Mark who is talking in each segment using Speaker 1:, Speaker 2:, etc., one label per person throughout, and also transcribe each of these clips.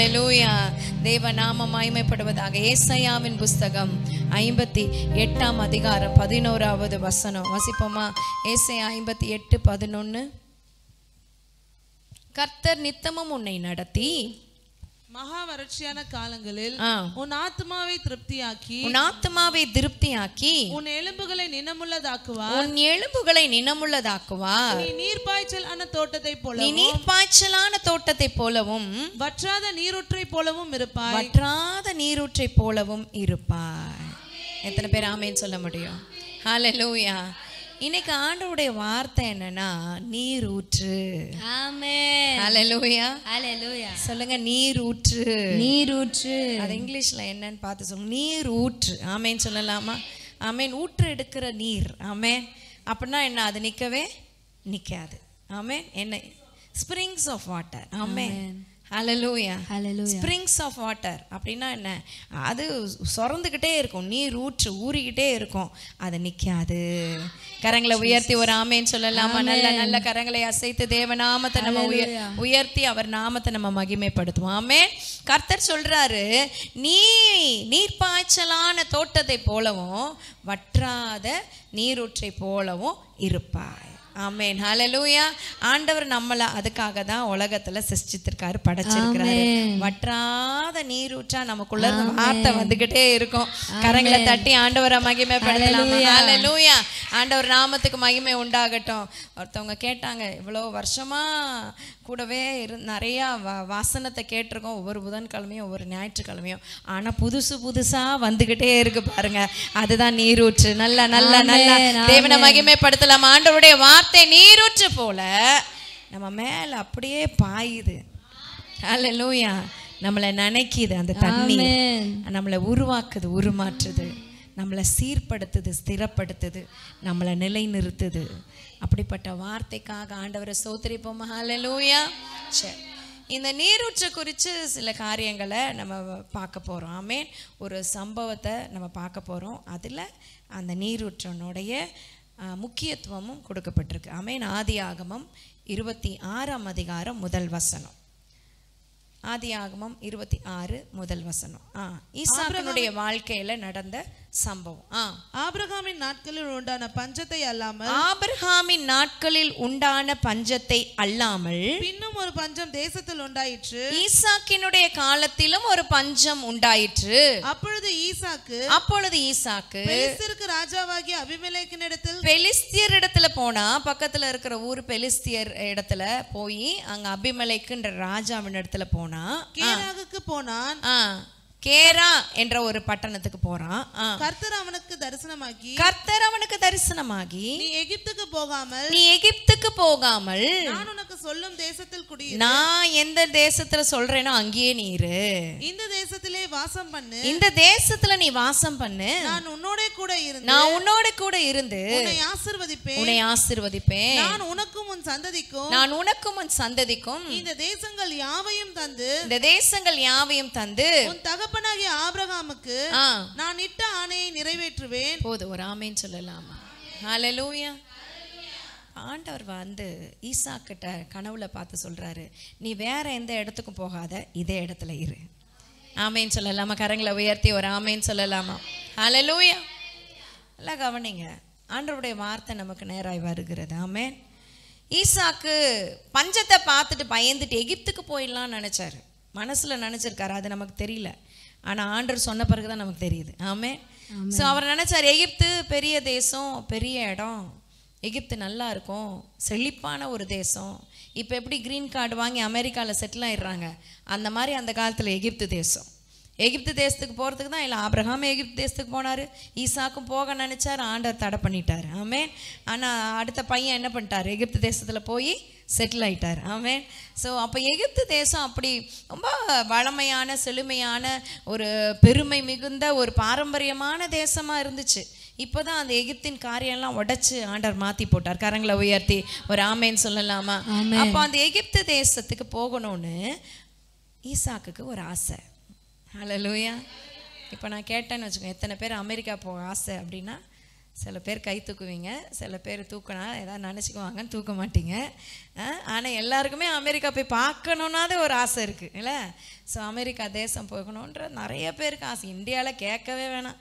Speaker 1: ஹல்லேலூயா. தேவ நாமம் மகிமைப்படுவதாக. ஏசாயாவின் புஸ்தகம் 58 அதிகாரம் 11வது வசனம் வாசிப்போமா? ஏசாயா 58:11. கர்த்தர் நித்தமும் உன்னை நடத்தி
Speaker 2: மகா வறட்சியான காலங்களில் உன் ஆத்துமாவை திருப்தியாக்கி உன் எலும்புகளை நினமுள்ளதாக்குவார். நீ நீர்ப்பாய்ச்சலான தோட்டத்தை போலவும் வற்றாத நீரூற்றை போலவும் இருப்பாய்.
Speaker 1: எத்தனை பேர் ஆமேன்னு சொல்ல முடியும்? ஹல்லேலூயா. இன்னைக்கு ஆண்டவருடைய வார்த்தை என்னன்னா நீர் ஊற்று.
Speaker 3: ஆமென்.
Speaker 1: ஹல்லேலூயா.
Speaker 3: ஹல்லேலூயா.
Speaker 1: சொல்லுங்க நீர் ஊற்று.
Speaker 3: நீர் ஊற்று.
Speaker 1: அது இங்கிலீஷ்ல என்னன்னு பார்த்து சொல்லுங்க. நீர் ஊற்று. ஆமென் சொல்லலாமா? ஆமென். ஊற்று எடுக்கிற நீர். ஆமென். அப்படின்னா என்ன? அது நிக்காது. ஆமென். என்ன? Springs of water. Amen. Hallelujah. Springs of water அப்படின்னா என்ன? அது சொரந்துக்கிட்டே இருக்கும். நீர் ஊறிக்கிட்டே இருக்கும். அது நிற்காது. கரங்களை உயர்த்தி ஒரு ஆமேன்னு சொல்லலாமா? நல்ல நல்ல கரங்களை அசைத்து தேவநாமத்தை நம்ம உயர்த்தி அவர் நாமத்தை நம்ம மகிமைப்படுத்துவோம். ஆமென். கர்த்தர் சொல்றாரு, நீர்ப்பாய்ச்சலான தோட்டத்தை போலவும் வற்றாத நீரூற்றை போலவும் இருப்பாய். ஆமென். ஹல்லேலூயா. ஆண்டவர் நம்மளை அதுக்காக தான் உலகத்துல சிருஷ்டித்திருக்காரு, படைச்சிருக்கிறாரு. வற்றாத நீரூற்றா நமக்குள்ள வார்த்தை வந்துகிட்டே இருக்கும். கரங்களை தட்டி ஆண்டவரை மகிமைப்படுத்தலாம். ஹல்லேலூயா. ஆண்டவர் நாமத்துக்கு மகிமை உண்டாகட்டும். ஒருத்தவங்க கேட்டாங்க, இவ்வளோ வருஷமா கூடவே நிறைய வாசனத்தை கேட்டிருக்கோம், ஒவ்வொரு புதன்கிழமையும் ஒவ்வொரு ஞாயிற்றுக்கிழமையும். ஆனா புதுசா வந்துகிட்டே இருக்கு பாருங்க, அதுதான் நீரூற்று. நல்ல நல்ல நல்ல தேவனை மகிமைப்படுத்தலாம். ஆண்டவருடைய வார்த்தை நீரூற்று போல நம்ம மேல அப்படியே பாயுது. ஹல்லேலூயா. நம்மளை நினைக்குது. அந்த தண்ணி நம்மளை உருவாக்குது, உருமாற்றுது, நம்மளை சீர்படுத்துது, ஸ்திரப்படுத்துது, நம்மளை நிலைநிறுத்துது. அப்படிப்பட்ட வார்த்தைக்காக ஆண்டவரை ஸ்தோத்திரிப்போம். ஹல்லேலூயா. சரி, இந்த நீரூற்று குறித்து சில காரியங்களை நம்ம பார்க்க போகிறோம். ஆமென். ஒரு சம்பவத்தை நம்ம பார்க்க போகிறோம். அதில் அந்த நீரூற்றனுடைய முக்கியத்துவமும் கொடுக்கப்பட்டிருக்கு. ஆமென். ஆதியாகமம் 26 அதிகாரம் முதல் வசனம். ஆதியாகமம் 26 முதல் வசனம். ஈசாக்கினுடைய வாழ்க்கையில நடந்த சம்பவம்.
Speaker 2: ஆபிரகாமின் நாட்களில் உண்டான பஞ்சத்தை அல்லாமல் பின்னும் ஒரு பஞ்சம் தேசத்தில் உண்டாயிற்று.
Speaker 1: ஈசாக்கினுடைய காலத்திலும் ஒரு பஞ்சம் உண்டாயிற்று.
Speaker 2: அப்பொழுது ஈசாக்கு பெலிஸ்தியருக்கு ராஜாவாகிய பெலிஸ்தியர் இடத்துல போனா, பக்கத்துல இருக்கிற ஊர் பெலிஸ்தியர் இடத்துல போய் அங்க அபிமெலேக்குன்ற ராஜாவின் இடத்துல போனா, கேராகுக்கு போனான்.
Speaker 1: கேரா என்ற ஒரு பட்டணத்துக்கு போறான்.
Speaker 2: கர்த்தர் அவனுக்கு தரிசனமாகி நீ எகிப்துக்கு போகாமல் நான் உனக்கு சொல்லும் தேசத்தில் குடியிரு.
Speaker 1: நான் எந்த தேசத்துல சொல்றேனோ அங்கேயே நீ இரு.
Speaker 2: இந்த தேசத்திலே வாசம் பண்ணு.
Speaker 1: இந்த தேசத்துல நீ வாசம் பண்ணு.
Speaker 2: நான் உன்னோட கூட இருந்து
Speaker 1: உன்னை ஆசீர்வதிப்பேன்.
Speaker 2: நான் உனக்கும் உன் சந்ததிக்கும் இந்த தேசங்கள் யாவையும் தந்து உன் தகப்பனாகிய ஆபிரகாமுக்கு நான் இட்ட ஆணையை நிறைவேற்றுவேன்.
Speaker 1: போது ஒரு ஆமேன்னு சொல்லலாமா? ஹல்லேலூயா. ஆண்டவர் ஈசாக்கிட்ட கனவுல பார்த்து சொல்றாரு, நீ வேற எந்த இடத்துக்கும் போகாத, இதே இடத்துல இரு. ஆமேன்னு சொல்லலாமா? கரங்களை உயர்த்தி ஒரு ஆமேன்னு சொல்லலாமா? ஹல்லேலூயா. நல்லா கவனிங்க, ஆண்டவருடைய வார்த்தை நமக்கு நேராய் வருகிறது. ஆமேன். ஈசாக்கு பஞ்சத்தை பார்த்துட்டு பயந்துட்டு எகிப்துக்கு போயிடலாம்னு நினைச்சாரு, மனசுல நினைச்சிருக்காரு, அது நமக்கு தெரியல. ஆனா ஆண்டவர் சொன்ன பிறகுதான் நமக்கு தெரியுது. ஆமென். ஸோ அவர் நினைச்சார், எகிப்து பெரிய தேசம், பெரிய இடம், எகிப்து நல்லா இருக்கும், செழிப்பான ஒரு தேசம். இப்போ எப்படி கிரீன் கார்டு வாங்கி அமெரிக்காவில் செட்டில் ஆயிடுறாங்க, அந்த மாதிரி அந்த காலத்தில் எகிப்து தேசம். எகிப்து தேசத்துக்கு போகிறதுக்கு தான் இல்லை, ஆபிரகாம் எகிப்து தேசத்துக்கு போனார், ஈசாக்கும் போக நினச்சார், ஆண்டவர் தடை பண்ணிட்டார். ஆமென். ஆனால் அடுத்த பையன் என்ன பண்ணிட்டார், எகிப்து தேசத்தில் போய் செட்டில் ஆகிட்டார். ஆமென். ஸோ அப்போ எகிப்து தேசம் அப்படி ரொம்ப வளமையான, செழுமையான, ஒரு பெருமை மிகுந்த ஒரு பாரம்பரியமான தேசமாக இருந்துச்சு. இப்போ தான் அந்த எகிப்தின் காரியம்லாம் உடைச்சு ஆண்டவர் மாற்றி போட்டார். கரங்களை உயர்த்தி ஒரு ஆமேன்னு சொல்லலாமா? அப்போ அந்த எகிப்து தேசத்துக்கு போகணும்னு ஈசாக்குக்கு ஒரு ஆசை. ஹல்லேலூயா. இப்போ நான் கேட்டேன்னு வச்சுக்கோங்க, எத்தனை பேர் அமெரிக்கா போக ஆசை அப்படின்னா சில பேர் கை தூக்குவீங்க, சில பேர் தூக்கினா ஏதாவது நினச்சிக்குவாங்கன்னு தூக்க மாட்டீங்க. ஆனால் எல்லாருக்குமே அமெரிக்கா போய் பார்க்கணுன்னாது ஒரு ஆசை இருக்குது இல்லை? ஸோ அமெரிக்கா தேசம் போகணுன்ற நிறைய பேருக்கு ஆசை. இந்தியாவில் கேட்கவே வேணாம்.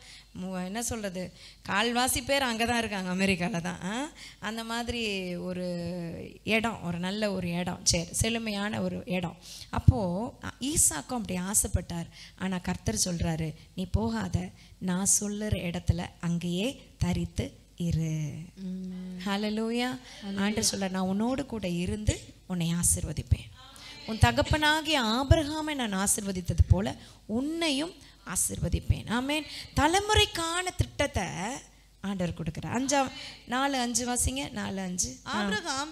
Speaker 1: என்ன சொல்கிறது, கால்வாசி பேர் அங்கே தான் இருக்காங்க, அமெரிக்காவில் தான். அந்த மாதிரி ஒரு இடம், ஒரு நல்ல ஒரு இடம், சரி செழுமையான ஒரு இடம். அப்போது ஈசாக்கும் அப்படி ஆசைப்பட்டார். ஆனால் கர்த்தர் சொல்கிறாரு, நீ போகாத, நான் சொல்லுற இடத்துல அங்கேயே தரித்து இரு. ஹல்லேலூயா. ஆண்டவர் சொல்றார், நான் உன்னோடு கூட இருந்து உன்னை ஆசீர்வதிப்பேன். உன் தகப்பனாகிய ஆபிரகாமை நான் ஆசீர்வதித்தது போல உன்னையும் ஆசீர்வதிப்பேன். ஆமென். தலைமுறைக்கான திட்டத்தை ஆண்டவர் கொடுக்கிறார். 4:5 வாசிங்க. 4:5.
Speaker 2: ஆபிரகாம்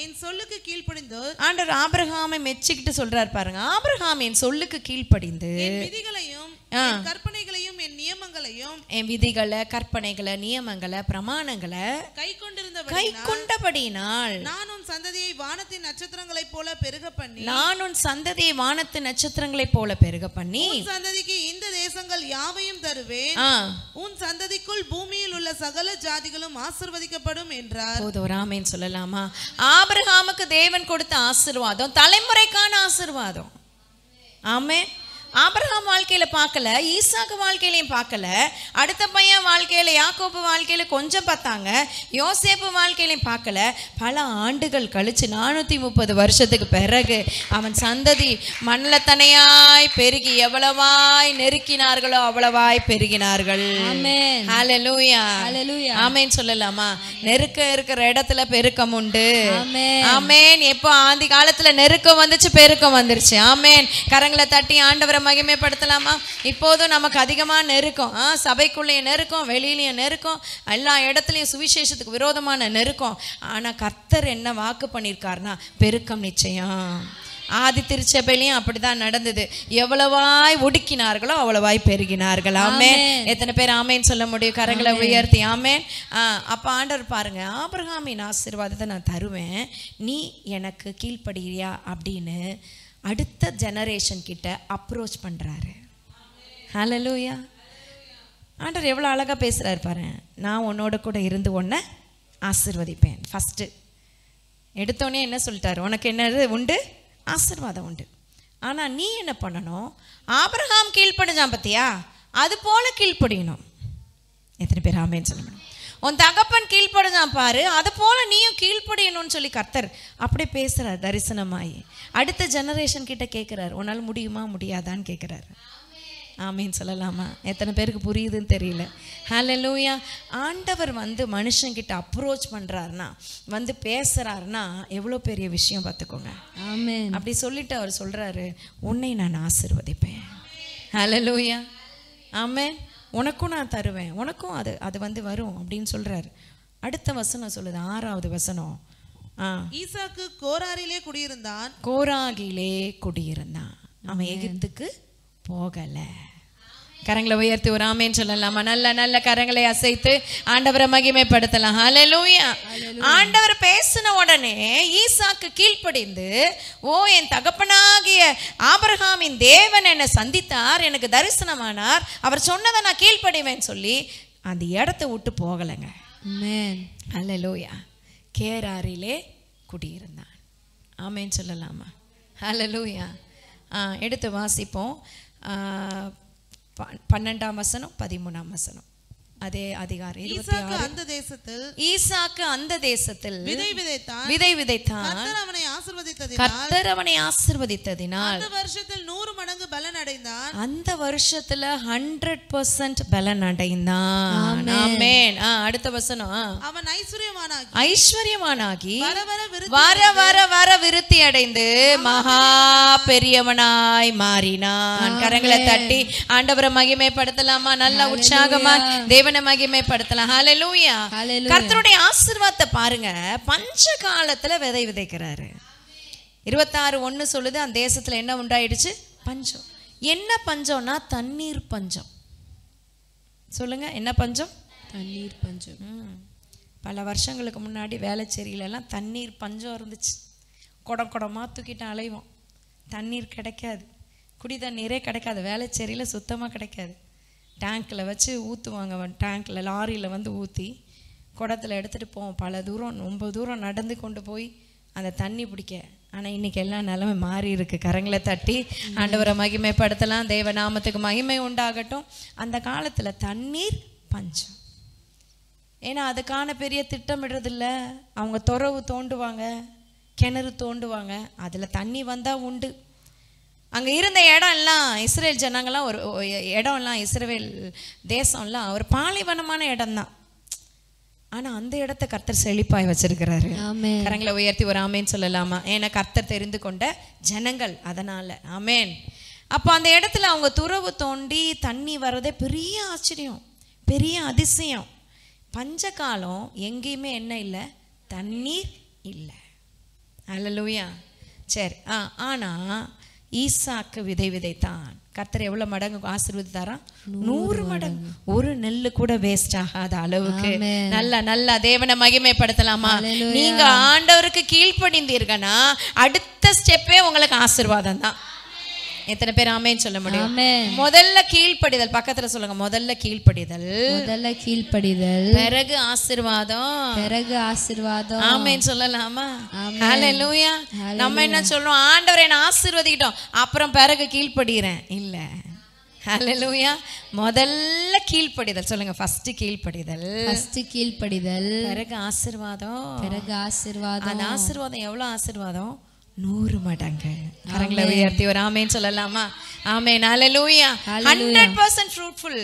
Speaker 2: என் சொல்லுக்கு கீழ்ப்படிந்து,
Speaker 1: ஆண்டவர் ஆபிரகாமை மெச்சிக்கிட்டு சொல்றார் பாருங்க. ஆபிரகாம் என் சொல்லுக்கு கீழ்ப்படிந்து
Speaker 2: என் விதிகளையும் என் கற்பனைகளையும் என் நியமங்களையும்,
Speaker 1: என் விதிகளை, கற்பனைகளை, நியமங்களை, பிரமாணங்களை கை கொண்டபடியினால்
Speaker 2: நான் உன் சந்ததியை வானத்தின் நட்சத்திரங்களைப் போல பெருக பண்ணி,
Speaker 1: நான் உன் சந்ததியை வானத்தின் நட்சத்திரங்களைப் போல பெருக பண்ணி,
Speaker 2: உன் சந்ததிக்கு இந்த தேசங்கள் யாவையும் தருவேன், உன் சந்ததிக்குள் பூமியில் உள்ள சகல ஜாதிகளும் ஆசீர்வதிக்கப்படும் என்றார்.
Speaker 1: ஒரு ஆமென் சொல்லலாமா? ஆபிரகாமுக்கு தேவன் கொடுத்த ஆசீர்வாதம் தலைமுறைக்கான ஆசீர்வாதம். ஆமென். ஆபிரகாம் வாழ்க்கையில பார்க்கல, ஈசாக்கு வாழ்க்கையிலையும் பார்க்கல, அடுத்த பையன் வாழ்க்கையில, யாக்கோபு வாழ்க்கையில கொஞ்சம் பார்த்தாங்க, யோசேப்பு வாழ்க்கையிலையும் பார்க்கல. பல ஆண்டுகள் கழிச்சு 430 வருஷத்துக்கு பிறகு அவன் சந்ததி மண்ணலத்தனையாய் பெருகி எவ்வளவாய் நெருக்கினார்களோ அவ்வளவாய் பெருகினார்கள். ஹல்லேலூயா. ஆமென் சொல்லலாமா? நெருக்க இருக்கிற இடத்துல பெருக்கம் உண்டு. ஆமென். எப்போ ஆதி காலத்துல நெருக்கம் வந்துச்சு, பெருக்கம் வந்துருச்சு. ஆமென். கரங்களை தட்டி ஆண்டவரை மகிமைப்படுத்தலாமா? இப்போதும் நமக்கு அதிகமா நெருக்கம், சபைக்குள்ளேயும் நெருக்கம், வெளியிலையும் நெருக்கம், எல்லா இடத்துலையும் சுவிசேஷத்துக்கு விரோதமான நெருக்கம். ஆனா கர்த்தர் என்ன வாக்கு பண்ணியிருக்காருன்னா பெருக்கம் நிச்சயம். ஆதி திருச்சபையிலையும் அப்படிதான் நடந்தது. எவ்வளவாய் ஒடுக்கினார்களோ அவ்வளவாய் பெருகினார்கள். ஆமென். எத்தனை பேர் ஆமென் சொல்ல முடியும்? கரங்களை உயர்த்தி ஆமென். அப்ப ஆண்டவர் பாருங்க, ஆபிரகாமின் ஆசீர்வாதத்தை நான் தருவேன், நீ எனக்கு கீழ்ப்படியா அப்படின்னு அடுத்த ஜெனரேஷன் கிட்ட அப்ரோச் பண்றாரு. ஹல்லேலூயா. ஆண்டவர் எவ்வளவு அழகா பேசுறாரு பாரு. நான் உன்னோட கூட இருந்து உன்னை ஆசீர்வதிப்பேன். ஃபர்ஸ்ட் எடுத்தோடனே என்ன சொல்லிட்டாரு? உனக்கு என்னது உண்டு? ஆசீர்வாதம் உண்டு. ஆனா நீ என்ன பண்ணணும்? ஆபிரகாம் கீழ்ப்படிஞ்சான் பத்தியா, அது போல கீழ்ப்படியணும். எத்தனை பேர் ஆமென் சொல்ல முடியும்? உன் தகப்பன் கீழ்ப்படிஞ்சான் பாரு, அது போல நீயும் கீழ்ப்படியணும்னு சொல்லி கர்த்தர் அப்படியே பேசுறார். தரிசனமாயி அடுத்த ஜெனரேஷன் கிட்ட கேட்கிறார், உன்னால் முடியுமா முடியாதான்னு கேட்கிறாரு. ஆமென் சொல்லலாமா? எத்தனை பேருக்கு புரியுதுன்னு தெரியல. ஹல்லேலூயா. ஆண்டவர் மனுஷங்கிட்ட அப்ரோச் பண்றாருன்னா, பேசுறாருன்னா எவ்வளோ பெரிய விஷயம் பார்த்துக்கோங்க. ஆமென். அப்படி சொல்லிட்டு அவர் சொல்றாரு, உன்னை நான் ஆசீர்வதிப்பேன். ஹல்லேலூயா. ஆமென். உனக்கும் நான் தருவேன், உனக்கும் அது வரும் அப்படின்னு சொல்றாரு. அடுத்த வசனம் சொல்லுது, 6வது வசனம்.
Speaker 2: ஈசாக்கு கோராரிலே குடியிருந்தான்.
Speaker 1: கோராகிலே குடியிருந்தான். அவன் எகிப்துக்கு போகல. கரங்களை உயர்த்தி ஒரு ஆமென் சொல்லலாமா? நல்ல நல்ல கரங்களை அசைத்து ஆண்டவரை மகிமைப்படுத்தலாம். ஹல்லேலூயா. ஆண்டவர் பேசின உடனே ஈசாக்கு கீழ்ப்படிந்து, ஓ என் தகப்பனாகிய ஆபிரகாமின் தேவன் என்னை சந்தித்தார், எனக்கு தரிசனமானார், அவர் சொன்னதை நான் கீழ்ப்படிவேன்னு சொல்லி அந்த இடத்தை விட்டு போகலைங்க. ஹல்லேலூயா. கேராரிலே குடியிருந்தான். ஆமென் சொல்லலாமா? ஹல்லேலூயா. எடுத்து வாசிப்போம். 12ஆம் வசனம், 13ஆம் வசனம். அதே அதிகாரம் 26. ஈசாக்கு அந்த தேசத்தில் விதை விதைத்தான். கர்த்தர் அவனை ஆசீர்வதித்ததினால்
Speaker 2: அந்த வருஷத்தில் 100 மடங்கு பலன் அடைந்தான்.
Speaker 1: அந்த வருஷத்துல 100% பலன் அடைந்தான். ஆமென். அடுத்த வசனம். அவன் ஐஸ்வர்யவானாகி வர வர வர விருத்தி அடைந்து மகா பெரியவனாய் மாறினான். கரங்களை தட்டி ஆண்டவரை மகிமைப்படுத்தலாமா? நல்ல உற்சாகமா தேவனை மகிமைப்படுத்தலாம். ஹல்லேலூயா. கர்த்தருடைய ஆசீர்வாதத்தை பாருங்க. பஞ்ச காலத்துல விதை விதைக்கிறாரு. 26:1 சொல்லுது, அந்த தேசத்துல என்ன உண்டாயிடுச்சு? பஞ்சம். என்ன பஞ்சம்னா தண்ணீர் பஞ்சம். சொல்லுங்க, என்ன பஞ்சம்? தண்ணீர் பஞ்சம். பல வருஷங்களுக்கு முன்னாடி வேளச்சேரியிலலாம் தண்ணீர் பஞ்சம் இருந்துச்சு. குடம் குடமாக தூக்கிட்டு அலைவோம். தண்ணீர் கிடைக்காது, குடி தண்ணீரே கிடைக்காது. வேளச்சேரியில் சுத்தமாக கிடைக்காது. டேங்க்கில் வச்சு ஊற்றுவாங்க. டேங்க்கில் லாரியில் வந்து ஊற்றி குடத்தில் எடுத்துகிட்டு போவோம். பல தூரம் ரொம்ப தூரம் நடந்து கொண்டு போய் அந்த தண்ணி பிடிக்க. ஆனால் இன்றைக்கி எல்லா நிலைமை மாறி இருக்கு. கரங்களை தட்டி ஆண்டவரை மகிமைப்படுத்தலாம். தேவ நாமத்துக்கு மகிமை உண்டாகட்டும். அந்த காலத்தில் தண்ணீர் பஞ்சம். ஏன்னா அதுக்கான பெரிய திட்டமிடுறதில்ல. அவங்க துறவு தோண்டுவாங்க, கிணறு தோண்டுவாங்க, அதில் தண்ணி வந்தால் உண்டு. அங்கே இருந்த இடம் எல்லாம் இஸ்ரேல் ஜனங்கள்லாம் ஒரு இடம்லாம் இஸ்ரேல் தேசம்லாம் ஒரு பாலைவனமான இடம்தான். ஆனால் அந்த இடத்த கர்த்தர் செழிப்பாய் வச்சிருக்கிறாரு. கரங்களை உயர்த்தி ஒரு ஆமேன் சொல்லலாமா? ஏன்னா கர்த்தர் தெரிந்து கொண்ட ஜனங்கள், அதனால ஆமேன். அப்போ அந்த இடத்துல அவங்க துறவு தோண்டி தண்ணி வர்றதே பெரிய ஆச்சரியம், பெரிய அதிசயம். பஞ்ச காலம், எங்கேயுமே என்ன இல்லை, தண்ணீர் இல்லை. அல்லேலூயா. சரி. ஆனால் ஈசாக்கு விதை விதைத்தான். கர்த்தர் எவ்வளவு மடங்கு ஆசீர்வதித்தாரா? 100 மடங்கு. ஒரு நெல்லு கூட வேஸ்ட் ஆகாத அளவுக்கு. நல்ல தேவனை மகிமைப்படுத்தலாமா? நீங்க ஆண்டவருக்கு கீழ்ப்படிந்தீர்கள்னா அடுத்த ஸ்டெப்பே உங்களுக்கு ஆசீர்வாதம் தான். எத்தனை பேர் ஆமென் சொல்ல முடியும்? முதல்ல கீழ்ப்படிதல். பக்கத்துல சொல்லுங்க, முதல்ல கீழ்ப்படிதல். முதல்ல கீழ்ப்படிதல், பிறகு ஆசீர்வாதம், பிறகு ஆசீர்வாதம். ஆமென் சொல்லலாமா? ஹல்லேலூயா. நம்ம என்ன சொல்றோம்? ஆண்டவரே நான் ஆசீர்வதிக்கிட்டோம், அப்புறம் பிறகு கீழ்ப்படிறேன். இல்ல. ஹல்லேலூயா. முதல்ல கீழ்ப்படிதல். சொல்லுங்க, ஃபர்ஸ்ட் கீழ்ப்படிதல், ஃபர்ஸ்ட் கீழ்ப்படிதல், பிறகு ஆசீர்வாதம், பிறகு ஆசீர்வாதம். அந்த ஆசீர்வாதம் எவ்வளவு ஆசீர்வாதம்? 100 மடங்கு. கரங்களை உயர்த்தி ஒரு ஆமேன் சொல்லலாமா? ஆமேன். ஹல்லேலூயா. 100% ஃப்ரூட்ஃபுல்.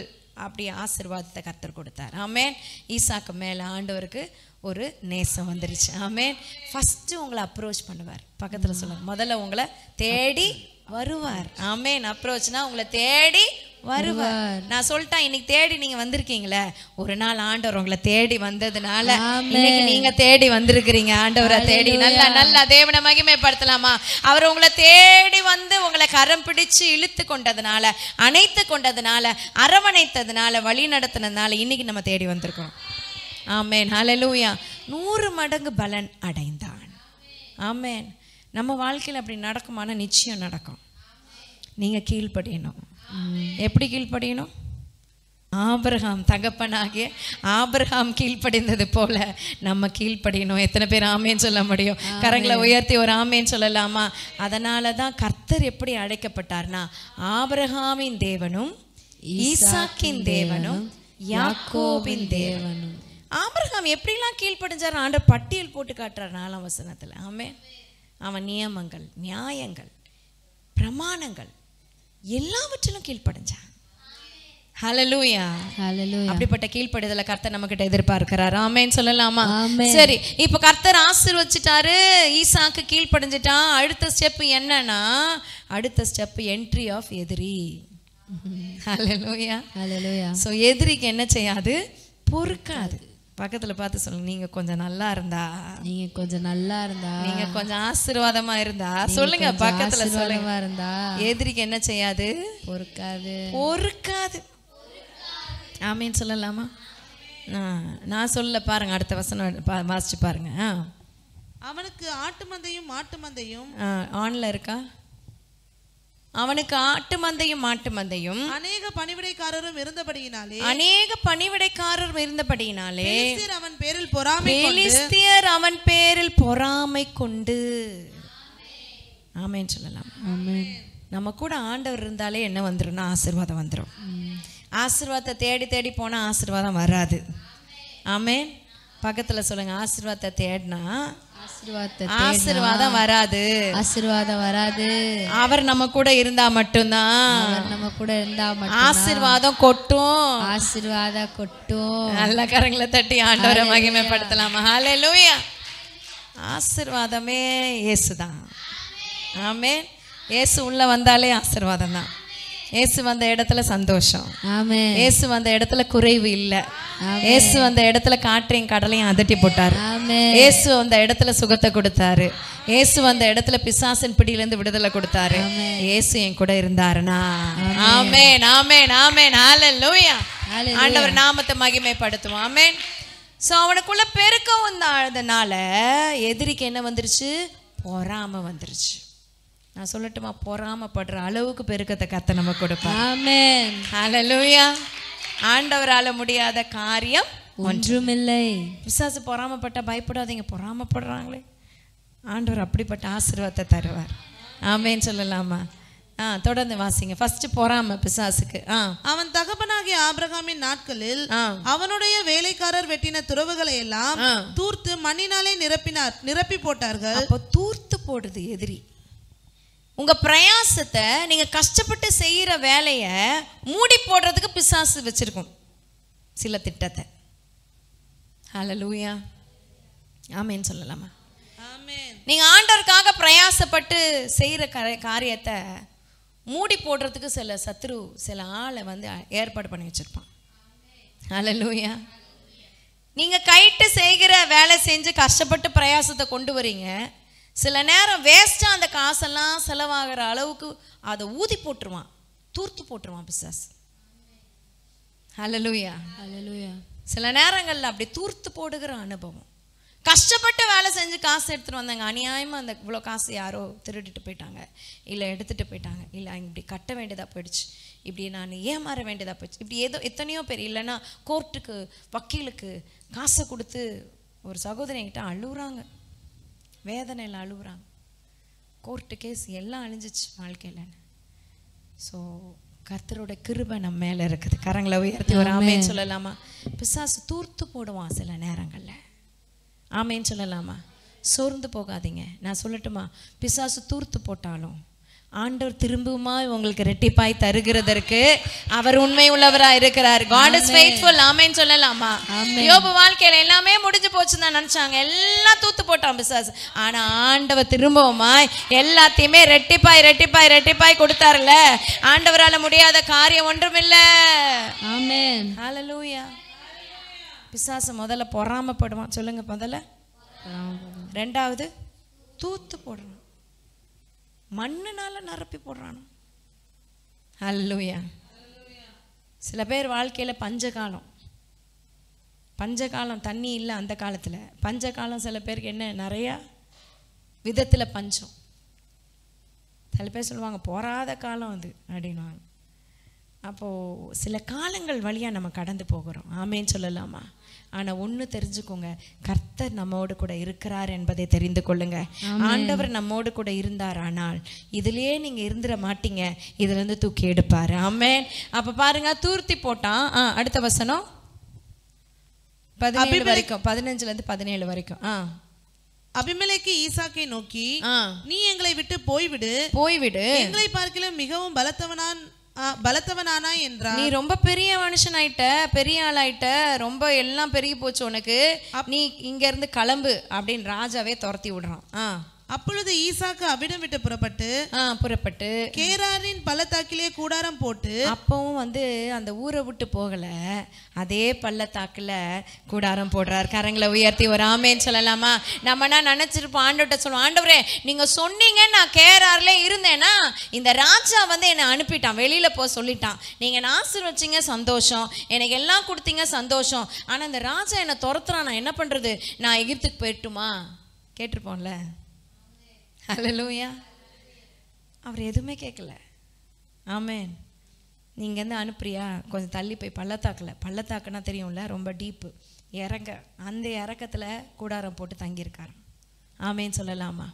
Speaker 1: அப்படி ஆசீர்வாதத்தை கர்த்தர் கொடுத்தார். ஆமேன். ஈசாக்கு மேல ஆண்டவருக்கு ஒரு நேசம் வந்துருச்சு. ஆமேன். ஃபர்ஸ்ட் உங்களை அப்ரோச் பண்ணுவார். பக்கத்துல சொல்லுங்க, முதல்ல உங்களை தேடி வருவார். ஆமேன். அப்ரோச்னா உங்களை தேடி வருவார். நான் சொல்லிட்டேன், இன்னைக்கு தேடி நீங்க வந்திருக்கீங்களே, ஒரு நாள் ஆண்டவர் உங்களை தேடி வந்ததுனால இன்னைக்கு நீங்க தேடி வந்திருக்கிறீங்க. ஆண்டவரை தேடி நல்ல தேவனை மகிமைப்படுத்தலாமா? அவர் உங்களை தேடி வந்து உங்களை கரம் பிடிச்சு இழுத்து கொண்டதுனால, அணைத்து கொண்டதுனால, அரவணைத்ததுனால, வழி நடத்தினதுனால இன்னைக்கு நம்ம தேடி வந்திருக்கோம். ஆமேன். ஹல்லேலூயா. 100 மடங்கு பலன் அடைந்தான். ஆமேன். நம்ம வாழ்க்கையில் அப்படி நடக்குமான நிச்சயம் நடக்கும். நீங்க கீழ்ப்படியணும். எப்படி கீழ்ப்படியணும்? ஆபிரகாம், தகப்பனாகிய ஆபிரகாம் கீழ்ப்படிந்தது போல நம்ம கீழ்ப்படியணும். எத்தனை பேர் ஆமேன்னு சொல்ல முடியும்? கரங்களை உயர்த்தி ஒரு ஆமேன்னு சொல்லலாமா? அதனால தான் கர்த்தர் எப்படி அழைக்கப்பட்டார்னா, ஆபிரகாமின் தேவனும் ஈசாக்கின் தேவனும் யாக்கோபின் தேவனும். ஆபிரகாம் எப்படிலாம் கீழ்ப்படிஞ்சார் ஆண்டவர் பட்டியல் போட்டு காட்டுறார் 4ஆம் வசனத்துல. ஆமென். அவன் நியமங்கள், நியாயங்கள், பிரமாணங்கள் எல்லாவற்றிலும் கீழ்ப்படிஞ்சான். ஹல்லேலூயா. அப்படிப்பட்ட கீழ்ப்படிதலை கர்த்தர் நம்ம கிட்ட எதிர்பார்க்கிறார். ஆமென் சொல்லலாமா? சரி, இப்ப கர்த்தர் ஆசீர்வதிச்சிட்டாரு, ஈசாக்கு கீழ்ப்படிஞ்சிட்டான். அடுத்த ஸ்டெப் என்னன்னா, அடுத்த ஸ்டெப் என்ட்ரி ஆஃப் எதிரி. ஹல்லேலூயா. ஹல்லேலூயா. சோ எதிரிக்கு என்ன செய்யாது? பொறுக்காது. பக்கத்துல பார்த்து சொல்லுங்க, நீங்க கொஞ்சம் நல்லா இருந்தா, நீங்க கொஞ்சம் நல்லா இருந்தா, நீங்க கொஞ்சம் ஆசீர்வாதமா இருந்தா சொல்லுங்க, பக்கத்துல சொல்லுங்க, இருந்தா எதிரிக்கு என்ன செய்யாது? பொறுக்காது. பொறுக்காது. ஆமீன் சொல்லலாமா? நான் சொல்ல பாருங்க, அடுத்த வசனம் வாசிச்சு பாருங்க.
Speaker 2: அவனுக்கு ஆட்டு மந்தையும் மாட்டு மந்தையும்
Speaker 1: ஆன்ல இருக்கா? அவனுக்கு ஆட்டு மந்தையும் மாட்டு மந்தையும்
Speaker 2: அநேக பணிவிடைக்காரரும் இருந்தபடியினாலே,
Speaker 1: அநேக பணிவிடைக்காரரும் இருந்தபடியினாலே
Speaker 2: பெலிஸ்தியர் அவன் பேரில் பொறாமை கொண்டு,
Speaker 1: பெலிஸ்தியர் அவன் பேரில் பொறாமை கொண்டு. ஆமென் சொல்லலாம். ஆமென். நம்ம கூட ஆண்டவர் இருந்தாலே என்ன வந்துரும்னா ஆசீர்வாதம் வந்துடும். ஆசீர்வாதத்தை தேடி தேடி போனா ஆசீர்வாதம் வராது. ஆமென். பக்கத்துல சொல்லுங்க, ஆசீர்வாதத்தை தேடினா ஆசீர்வாதம் வராது. ஆசீர்வாதம் வராது. அவர் நம்ம கூட இருந்தா மட்டும்தான், நம்ம கூட இருந்தா மட்டும் ஆசீர்வாதம் கொட்டும். ஆசீர்வாதம் கொட்டும். நல்ல கரங்களை தட்டி ஆண்டவரை மகிமைப்படுத்தலாமா? ஹல்லேலூயா. ஆசீர்வாதமே இயேசுதான். ஆமென். இயேசு உள்ள வந்தாலே ஆசீர்வாதம் தான். இயேசு வந்த இடத்துல சந்தோஷம். ஆமென். இயேசு வந்த இடத்துல குறைவு இல்ல. இயேசு வந்த இடத்துல காற்றையும் கடலையும் அதட்டி போட்டாரு. ஆமென். இயேசு வந்த இடத்துல சுகத்தை கொடுத்தாரு. இயேசு வந்த இடத்துல பிசாசின் பிடியில இருந்து விடுதலை கொடுத்தாரு. இயேசு என் கூட இருந்தாருனா. ஆமென். ஆமென். ஆமென். ஹல்லேலூயா. ஆண்டவர் நாமத்தை மகிமைப்படுத்துவோம். ஆமென். சோ அவனுக்குள்ள பெருக்கம் வந்ததுனால எதிரிக்கு என்ன வந்துருச்சு? பொறாமை வந்துருச்சு. நான் சொல்லட்டுமா? பொறாமப்படுற அளவுக்கு பெருக்கத்தை கர்த்தர் நமக்கு கொடுப்பார். ஆமென். ஹல்லேலூயா. ஆண்டவரால முடியாத காரியம்
Speaker 3: ஒன்றுமில்லை.
Speaker 1: பிசாசு பொறாமப்பட்டா பயப்படாதீங்க. பொறாமப்படுறாங்களே, ஆண்டவர் அப்படிப்பட்ட ஆசீர்வாதத்தை தருவார். ஆமேன்னு சொல்லலாமா? தொடர்ந்து வாசிங்க. ஃபர்ஸ்ட் பொறாம பிசாசுக்கு.
Speaker 2: அவன் தகப்பனாகிய ஆபிரகாமின் நாட்களில் அவனுடைய வேலைக்காரர் வெட்டின துறவுகளை எல்லாம் தூர்த்து மண்ணினாலே நிரப்பி போட்டார்கள்.
Speaker 1: அப்போ தூர்த்து போடுது எதிரி. உங்க பிரயாசத்தை, நீங்க கஷ்டப்பட்டு செய்யற வேலைய மூடி போடுறதுக்கு பிசாசு வச்சிருக்கும் சில திட்டத்தை. ஹல்லேலூயா, ஆமென் சொல்லலாமா? நீங்க ஆண்டவருக்காக பிரயாசப்பட்டு செய்யற காரியத்தை மூடி போடுறதுக்கு சில சத்ரு, சில ஆளை வந்து ஏற்பாடு பண்ணி வச்சிருப்பான். ஹல்லேலூயா. நீங்க கைட்டு செய்கிற வேலை செஞ்சு கஷ்டப்பட்டு பிரயாசத்தை கொண்டு வரீங்க. சில நேரம் வேஸ்டா அந்த காசெல்லாம் செலவாகிற அளவுக்கு அதை ஊதி போட்டுருவான், தூர்த்து போட்டுருவான் பிசாசு. ஹல்லேலூயா,
Speaker 3: ஹல்லேலூயா.
Speaker 1: சில நேரங்கள்ல அப்படி தூர்த்து போடுகிற அனுபவம். கஷ்டப்பட்டு வேலை செஞ்சு காசு எடுத்துட்டு வந்தாங்க, அநியாயமா அந்த இவ்வளோ காசு யாரோ திருடிட்டு போயிட்டாங்க, இல்லை எடுத்துட்டு போயிட்டாங்க, இல்லை இப்படி கட்ட வேண்டியதா போயிடுச்சு, இப்படி நான் ஏமாற வேண்டியதா போயிடுச்சு, இப்படி ஏதோ எத்தனையோ பேர். இல்லைன்னா கோர்ட்டுக்கு வக்கீலுக்கு காசை கொடுத்து ஒரு சகோதரி என்கிட்ட அழுகுறாங்க, வேதனையில் அழுகுறாங்க. கோர்ட்டு கேஸ் எல்லாம் அழிஞ்சிச்சு வாழ்க்கையிலன்னு. ஸோ கர்த்தரோட கிருபை நம்ம மேலே இருக்குது. கரங்களை உயர்த்தி ஒரு ஆமேன்னு சொல்லலாமா? பிசாசு தூர்த்து போடுவான் சில நேரங்களில். ஆமேன்னு சொல்லலாமா? சோர்ந்து போகாதீங்க. நான் சொல்லட்டுமா? பிசாசு தூர்த்து போட்டாலும் ஆண்டவர் திரும்பவுமா உங்களுக்கு ரெட்டிப்பாய் தருகிறதற்கு அவர் உண்மை உள்ளவராக இருக்கிறார். God is faithful. ஆமென் சொல்லலாமா? யோபு வாழ்க்கையில எல்லாமே முடிஞ்சு போச்சுன்னு தான் நினைச்சாங்க, எல்லாம் தூத்து போட்டான் பிசாசு. ஆனா ஆண்டவர் திரும்பவுமாய் எல்லாத்தையுமே ரெட்டிப்பாய் ரெட்டிப்பாய் ரெட்டிப்பாய் கொடுத்தாருல. ஆண்டவரால முடியாத காரியம் ஒன்றுமில்லை.
Speaker 3: ஆமென்,
Speaker 1: ஹல்லேலூயா. பிசாசு முதல்ல பொறாமப்படுவான். சொல்லுங்க, முதல்ல. ரெண்டாவது தூத்து போடுறான், மண்ணுனால நிரப்பி போடுறானோ. ஹல்லேலூயா. சில பேர் வாழ்க்கையில பஞ்சகாலம் தண்ணி இல்லை அந்த காலத்துல. பஞ்சகாலம் சில பேருக்கு என்ன, நிறைய விதத்துல பஞ்சம். சில பேர் சொல்லுவாங்க போராத காலம் அது அப்படின்வாங்க. அப்போ சில காலங்கள் வழியா நம்ம கடந்து போகிறோம். ஆமேன்னு சொல்லலாமா? ஆனா ஒண்ணு தெரிஞ்சுக்கோங்க, கர்த்தர் நம்மோடு கூட இருக்கிறார் என்பதை தெரிந்து கொள்ளுங்க. ஆண்டவர் நம்மோடு கூட இருந்தார், ஆனால் இதுலயே நீங்க இருந்துட மாட்டீங்க, இதுல இருந்து தூக்கி எடுப்பாரு. ஆமென். அப்ப பாருங்க, தூர்த்தி போட்டான். அடுத்த வசனம் 17 வரைக்கும், 15ல இருந்து 17 வரைக்கும்.
Speaker 2: அபிமெலேக்கு ஈசாக்கை நோக்கி, நீ எங்களை விட்டு போய்விடு, எங்களை பார்க்கிலும் மிகவும் பலத்தவனானா என்றார்.
Speaker 1: நீ ரொம்ப பெரிய மனுஷன் ஆயிட்ட, பெரிய ஆள் ஆயிட்ட, ரொம்ப எல்லாம் பெருகி போச்சு உனக்கு, நீ இங்க இருந்து கிளம்பு அப்படின்னு ராஜாவே துரத்தி விடுறான்.
Speaker 2: அப்பொழுது ஈசாக்கு அவ்விடம் விட்டு புறப்பட்டு கேராரின் பள்ளத்தாக்கிலே கூடாரம் போட்டு,
Speaker 1: அப்பவும் வந்து அந்த ஊரை விட்டு போகல, அதே பள்ளத்தாக்குல கூடாரம் போடுறார். கரங்களை உயர்த்தி ஒரு ஆமேன்னு சொல்லலாமா? நம்மனா நினைச்சிருப்போம், ஆண்டவர்கிட்ட சொல்லுவோம், ஆண்டவரே நீங்க சொன்னீங்க நான் கேரார்ல இருந்தேன்னா இந்த ராஜா வந்து என்னை அனுப்பிட்டான், வெளியில போ சொல்லிட்டான், நீங்க ஆசீர்வதிச்சீங்க சந்தோஷம், எனக்கு எல்லாம் கொடுத்தீங்க சந்தோஷம், ஆனா இந்த ராஜா என்னை துரத்துறான், நான் என்ன பண்றது, நான் எகிப்துக்கு போயிட்டுமா? கேட்டிருப்போம்ல. ஹல்லேலூயா. அவர் எதுவுமே கேட்கல. ஆமென். நீங்க வந்து அனுப்புறியா, கொஞ்சம் தள்ளி போய் பள்ளத்தாக்குன்னா தெரியும்ல, ரொம்ப டீப்பு இறங்க, அந்த இறக்கத்துல கூடாரம் போட்டு தங்கியிருக்காரு. ஆமென் சொல்லலாமா?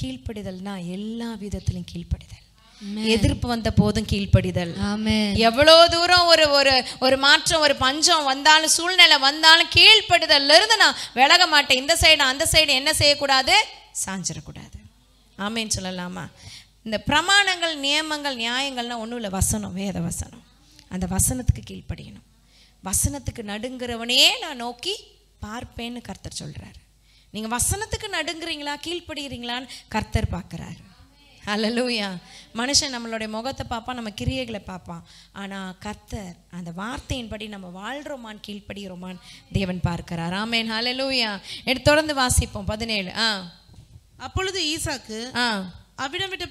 Speaker 1: கீழ்ப்படிதல்னா எல்லா விதத்திலும் கீழ்ப்படிதல். எதிர்ப்பு வந்த போதும் கீழ்ப்படிதல். எவ்வளவு தூரம் ஒரு மாற்றம், ஒரு பஞ்சம் வந்தாலும், சூழ்நிலை வந்தாலும் கீழ்ப்படிதல்ல இருந்து நான் விலக மாட்டேன். இந்த சைடு அந்த சைடு என்ன செய்யக்கூடாது, சாஞ்சிடக்கூடாது. ஆமேன்னு சொல்லலாமா? இந்த பிரமாணங்கள், நியமங்கள், நியாயங்கள்லாம் ஒன்றும் இல்லை, வசனம், வேத வசனம். அந்த வசனத்துக்கு கீழ்ப்படியணும். வசனத்துக்கு நடுங்கிறவனே நான் நோக்கி பார்ப்பேன்னு கர்த்தர் சொல்றாரு. நீங்க வசனத்துக்கு நடுங்குறீங்களா, கீழ்ப்படுகிறீங்களான்னு கர்த்தர் பார்க்குறாரு. ஹல்லேலூயா. மனுஷன் நம்மளுடைய முகத்தை பார்ப்பான், நம்ம கிரியைகளை பார்ப்பான், ஆனா கர்த்தர் அந்த வார்த்தையின்படி நம்ம வாழ்றோமான்னு, கீழ்ப்படுகிறோமான்னு தேவன் பார்க்கிறார். ஆமென். ஹல்லேலூயா. தொடர்ந்து வாசிப்போம் 17.
Speaker 2: அப்பொழுது ஈசாக்கு அவ்விடம் விட்டு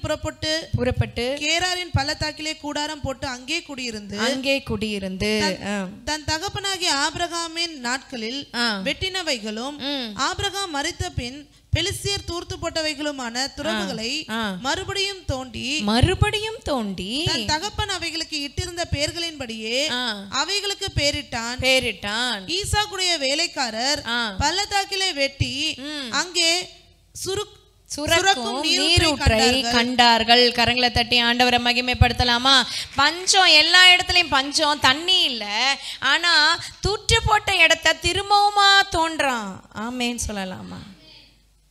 Speaker 2: புறப்பட்டு கேராரின் பள்ளத்தாக்கிலே கூடாரம் போட்டு அங்கே குடியிருந்து தன் தகப்பனாகிய ஆபிரகாமின் நாட்களில் வெட்டினவைகளும் ஆபிரகாம் மரித்த பின் பெலிஸ்தியர் தூர்த்து போட்டவைகளுமான துறவுகளை மறுபடியும் தோண்டி தன் தகப்பன் அவைகளுக்கு இட்டிருந்த பெயர்களின்படியே அவைகளுக்கு பேரிட்டான். ஈசாக்குடைய வேலைக்காரர் பள்ளத்தாக்கிலே வெட்டி அங்கே சுரக்கும் நீரூற்றை
Speaker 1: கண்டார்கள். கரங்களை தட்டி ஆண்டவரை மகிமைப்படுத்தலாமா? பஞ்சம், எல்லா இடத்துலயும் பஞ்சம், தண்ணி இல்ல. ஆனா தூற்று போட்ட இடத்தை திரும்பவுமா தோன்றான். ஆமேன்னு சொல்லலாமா?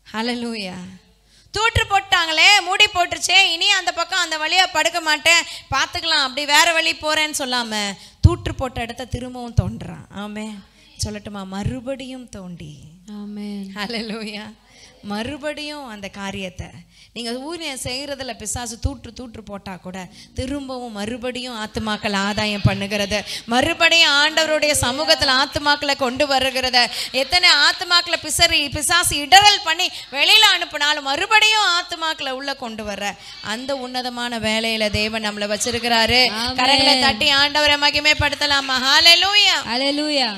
Speaker 1: ஹல்லேலூயா. தூற்று போட்டாங்களே, மூடி போட்டுச்சே, இனி அந்த பக்கம் அந்த வழியா படுக்க மாட்டேன், பார்த்துக்கலாம், அப்படி வேற வழி போறேன்னு சொல்லாம தூற்று போட்ட இடத்த திரும்பவும் தோன்றான். ஆமென் சொல்லட்டுமா? மறுபடியும் தோண்டி. ஆமென். ஹல்லேலூயா. மறுபடியும் அந்த காரியத்தை நீங்கள் ஊழியம் செய்கிறதுல பிசாசு தூற்று போட்டா கூட திரும்பவும் மறுபடியும் ஆத்துமாக்கள் ஆதாயம் பண்ணுகிறது, மறுபடியும் ஆண்டவருடைய சமூகத்தில் ஆத்துமாக்களை கொண்டு வருகிறது. எத்தனை ஆத்துமாக்களை பிசாசு இடரல் பண்ணி வெளியில அனுப்பினாலும் மறுபடியும் ஆத்துமாக்களை உள்ள கொண்டு வர்ற அந்த உன்னதமான வேலையில தேவன் நம்மளை வச்சிருக்கிறாரு. கரங்களை தட்டி ஆண்டவரை மகிமைப்படுத்தலாமா? ஹல்லேலூயா.
Speaker 3: ஹல்லேலூயா.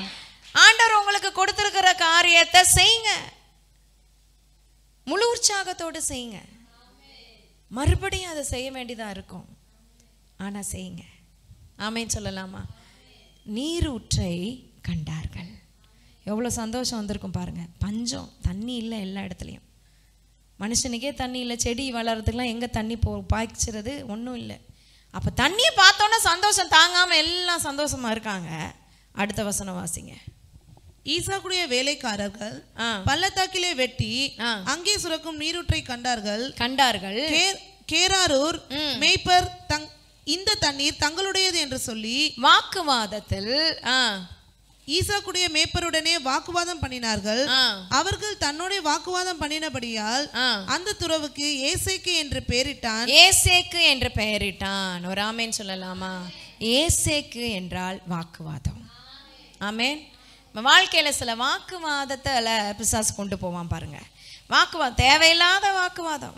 Speaker 1: ஆண்டவர் உங்களுக்கு கொடுத்திருக்கிற காரியத்தை செய்யுங்க, முழு உற்சாகத்தோடு செய்யுங்க. மறுபடியும் அதை செய்ய வேண்டியதா இருக்கும், ஆனா செய்யுங்க. ஆமென் சொல்லலாமா? நீரூற்றை கண்டார்கள். எவ்வளவு சந்தோஷம் வந்திருக்கும் பாருங்க. பஞ்சம், தண்ணி இல்லை எல்லா இடத்துலையும். மனுஷனுக்கே தண்ணி இல்லை, செடி வளர்றதுக்கெல்லாம் எங்க தண்ணி பாய்ச்சிறது ஒன்றும் இல்லை. அப்ப தண்ணியை பார்த்தோன்னா சந்தோஷம் தாங்காம எல்லாம் சந்தோஷமா இருக்காங்க. அடுத்த வசனம் வாசிங்க.
Speaker 2: ஈசாக்குடைய வேலைக்காரர்கள் பள்ளத்தாக்கிலே வெட்டி அங்கே சுரக்கும் நீரூற்றை கண்டார்கள். கேராரூர் மேய்ப்பர் இந்த தண்ணீர் தங்களுடையது என்று சொல்லி
Speaker 1: வாக்குவாதத்தில்
Speaker 2: ஈசாக்குடைய மேய்ப்பருடனே வாக்குவாதம் பண்ணினார்கள். அவர்கள் தன்னோட வாக்குவாதம் பண்ணினபடியால் அந்த துறவுக்கு ஏசேக்கு என்று பெயரிட்டான். ஒரு ஆமேன் சொல்லலாமா? ஏசேக்கு என்றால் வாக்குவாதம். ஆமேன். வாழ்க்கையில சில வாக்குவாதத்தில் பிசாசு கொண்டு போவான் பாருங்க. வாக்குவாதம், தேவையில்லாத வாக்குவாதம்.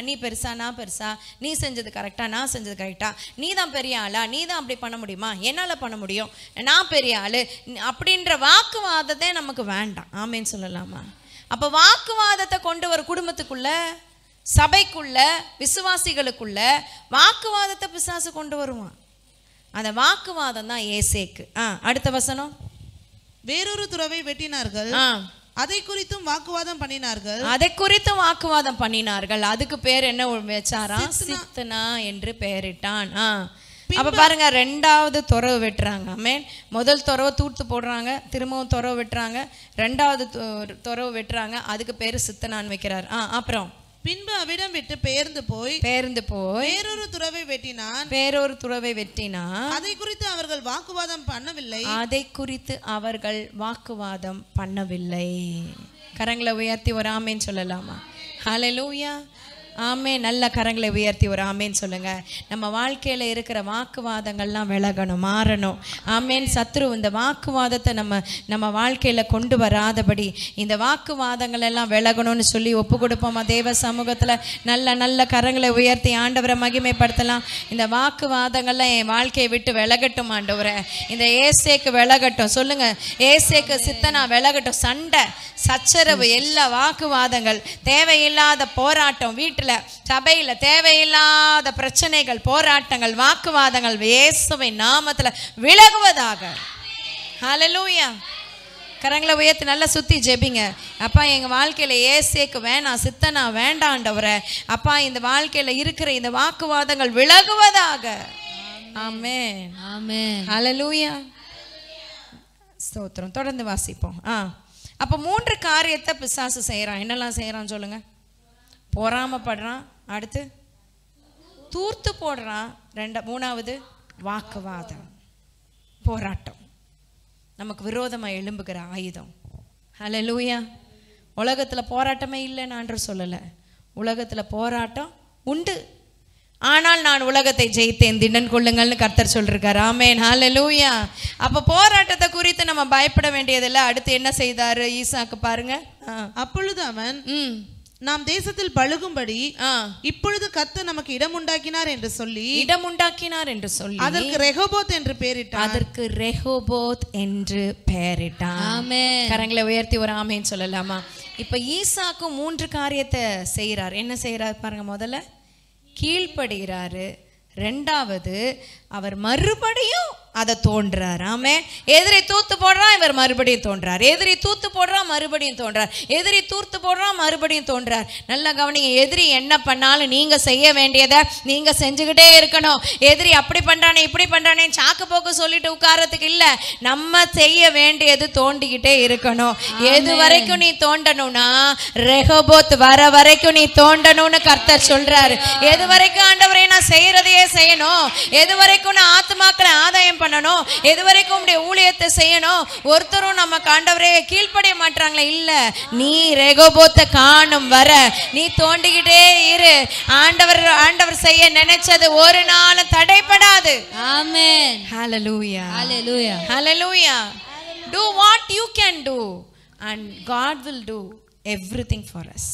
Speaker 2: நீ பெருசா, நான் பெருசா, நீ செஞ்சது கரெக்டா, நான் செஞ்சது கரெக்டா, நீ தான் பெரிய ஆளா, நீ தான் அப்படி பண்ண முடியுமா, என்னால் பண்ண முடியும், நான் பெரிய ஆளு அப்படின்ற வாக்குவாதத்தை நமக்கு வேண்டாம். ஆமேன்னு சொல்லலாமா? அப்போ வாக்குவாதத்தை கொண்டு வர குடும்பத்துக்குள்ள, சபைக்குள்ள, விசுவாசிகளுக்குள்ள வாக்குவாதத்தை பிசாசு கொண்டு வருவான். அந்த வாக்குவாதம் தான் ஏசேக்கு. அடுத்த வசனம். வேறொரு துறவை வெட்டினார்கள், அதை குறித்தும் வாக்குவாதம் பண்ணினார்கள். அதுக்கு பேர் என்ன வச்சாரா? சித்தனா என்று பெயரிட்டான். அப்ப பாருங்க, ரெண்டாவது துறவு வெட்டுறாங்க. ஆமென். முதல் துறவை தூர்த்து போடுறாங்க, திரும்பவும் துறவு வெட்டுறாங்க, ரெண்டாவது துறவு வெட்டுறாங்க. அதுக்கு பேரு சித்தனான் வைக்கிறார். அப்புறம் பின்பு அவ்விடம் விட்டு பெயர்ந்து போய் வேறொரு துறவை வெட்டினான். அதை குறித்து அவர்கள் வாக்குவாதம் பண்ணவில்லை. கரங்களை உயர்த்தி ஒரு ஆமேன் சொல்லலாமா? ஹல்லேலூயா. ஆமே. நல்ல கரங்களை உயர்த்தி ஒரு ஆமேன்னு சொல்லுங்க. நம்ம வாழ்க்கையில இருக்கிற வாக்குவாதங்கள்லாம் விலகணும், மாறணும். ஆமேன். சத்ரு இந்த வாக்குவாதத்தை நம்ம வாழ்க்கையில கொண்டு வராதபடி இந்த வாக்குவாதங்கள் எல்லாம் விலகணும்னு சொல்லி ஒப்பு கொடுப்போமா? தேவ சமூகத்துல நல்ல கரங்களை உயர்த்தி ஆண்டவரை மகிமைப்படுத்தலாம். இந்த வாக்குவாதங்கள்லாம் என் வாழ்க்கையை விட்டு விலகட்டும் ஆண்டவரை. இந்த ஏசேக்கு விலகட்டும். சொல்லுங்க, ஏசேக்கு சித்தனா விலகட்டும். சண்டை, சச்சரவு, எல்லா வாக்குவாதங்கள், தேவையில்லாத போராட்டம், வீட்டில் சபையில தேவையில்லாத பிரச்சனைகள், போராட்டங்கள், வாக்குவாதங்கள் இயேசுவின் நாமத்துல விலகுவதாக. ஹல்லேலூயா. கரங்களை உயர்த்தி நல்லா சுத்தி ஜெபிங்க. அப்பா, எங்க வாழ்க்கையில ஏசேக்கு வேணாம், சித்தனா வேண்டாண்டவரே. அப்பா, இந்த வாழ்க்கையில இருக்கிற இந்த வாக்குவாதங்கள் விலகுவதாக. ஆமென். ஆமென். ஹல்லேலூயா. ஸ்தோத்திரம். தொடர்ந்து வாசிப்போம். அப்ப 3 காரியத்தை பிசாசு செய்யறான். என்னெல்லாம் செய்யறான் சொல்லுங்க? பொறாமப்படுறான், அடுத்து தூர்த்து போடுறான், மூணாவது வாக்குவாதம், போராட்டம். நமக்கு விரோதமா எழும்புகிற ஆயுதம். ஹல்லேலூயா. உலகத்துல போராட்டமே இல்லைன்னு ஆண்டவர் சொல்லல. உலகத்துல போராட்டம் உண்டு, ஆனால் நான் உலகத்தை ஜெயித்தேன், திடன் கொள்ளுங்கள்னு கர்த்தர் சொல்லிருக்காரு. ஆமென். ஹல்லேலூயா. அப்ப போராட்டத்தை குறித்து நம்ம பயப்பட வேண்டியதில்லை. அடுத்து என்ன செய்தாரு ஈசாக்கு பாருங்க. அப்பொழுது அவன்
Speaker 4: நாம் தேசத்தில் பழுகும்படி இப்பொழுது கர்த்தர் நமக்கு இடம் உண்டாக்கினார் என்று சொல்லி
Speaker 2: அதற்கு ரெகோபோத் என்று பெயரிட்டார்.
Speaker 3: ஆமென்.
Speaker 2: கரங்களை உயர்த்தி ஒரு ஆமென் சொல்லலாமா? இப்ப ஈசாக்கும் 3 காரியத்தை செய்யறார். என்ன செய்யறார் பாருங்க. முதல்ல கீழ்ப்படுகிறாரு. ரெண்டாவது அவர் மறுபடியும் அதை தோன்றார். ஆமே. எதிரி தூத்து போடுறான், இவர் மறுபடியும் தோன்றார். எதிரி தூத்து போடுறான், மறுபடியும் தோன்றார். எதிரி தூத்து போடுறான், மறுபடியும் தோன்றார். நல்லா கவனிங்க. எதிரி என்ன பண்ணாலும் நீங்க செய்ய வேண்டியதை நீங்க செஞ்சுக்கிட்டே இருக்கணும். எதிரி அப்படி பண்றானே இப்படி பண்றானே சாக்கு போக்கு சொல்லிட்டு உட்காரத்துக்கு இல்ல. நம்ம செய்ய வேண்டியது தோண்டிக்கிட்டே இருக்கணும். எது வரைக்கும் நீ தோண்டணும்னா ரெகோபோத் வர வரைக்கும் நீ தோண்டணும்னு கர்த்தர் சொல்றாரு. எது வரைக்கும் ஆண்டவரே நான் செய்யறதையே செய்யணும், எது வரைக்கும் நான் ஆத்துமாக்களை ஆதாயம் பண்ணணும், எது வரைக்கும் உடைய ஊழியத்தை செய்யணும், ஒருத்தரும் நம்ம ஆண்டவரே கீழ்ப்படிய மாட்டாங்களே. இல்ல, நீ ரெகோபோத்தை காணும் வர நீ தோண்டிக்கிட்டே இரு. ஆண்டவர் செய்ய நினைச்சது ஒரு நாளும் தடைப்படாது.
Speaker 3: ஆமென்.
Speaker 2: ஹalleluya,
Speaker 3: ஹalleluya,
Speaker 2: ஹalleluya. Do what you can do and God will do everything for us.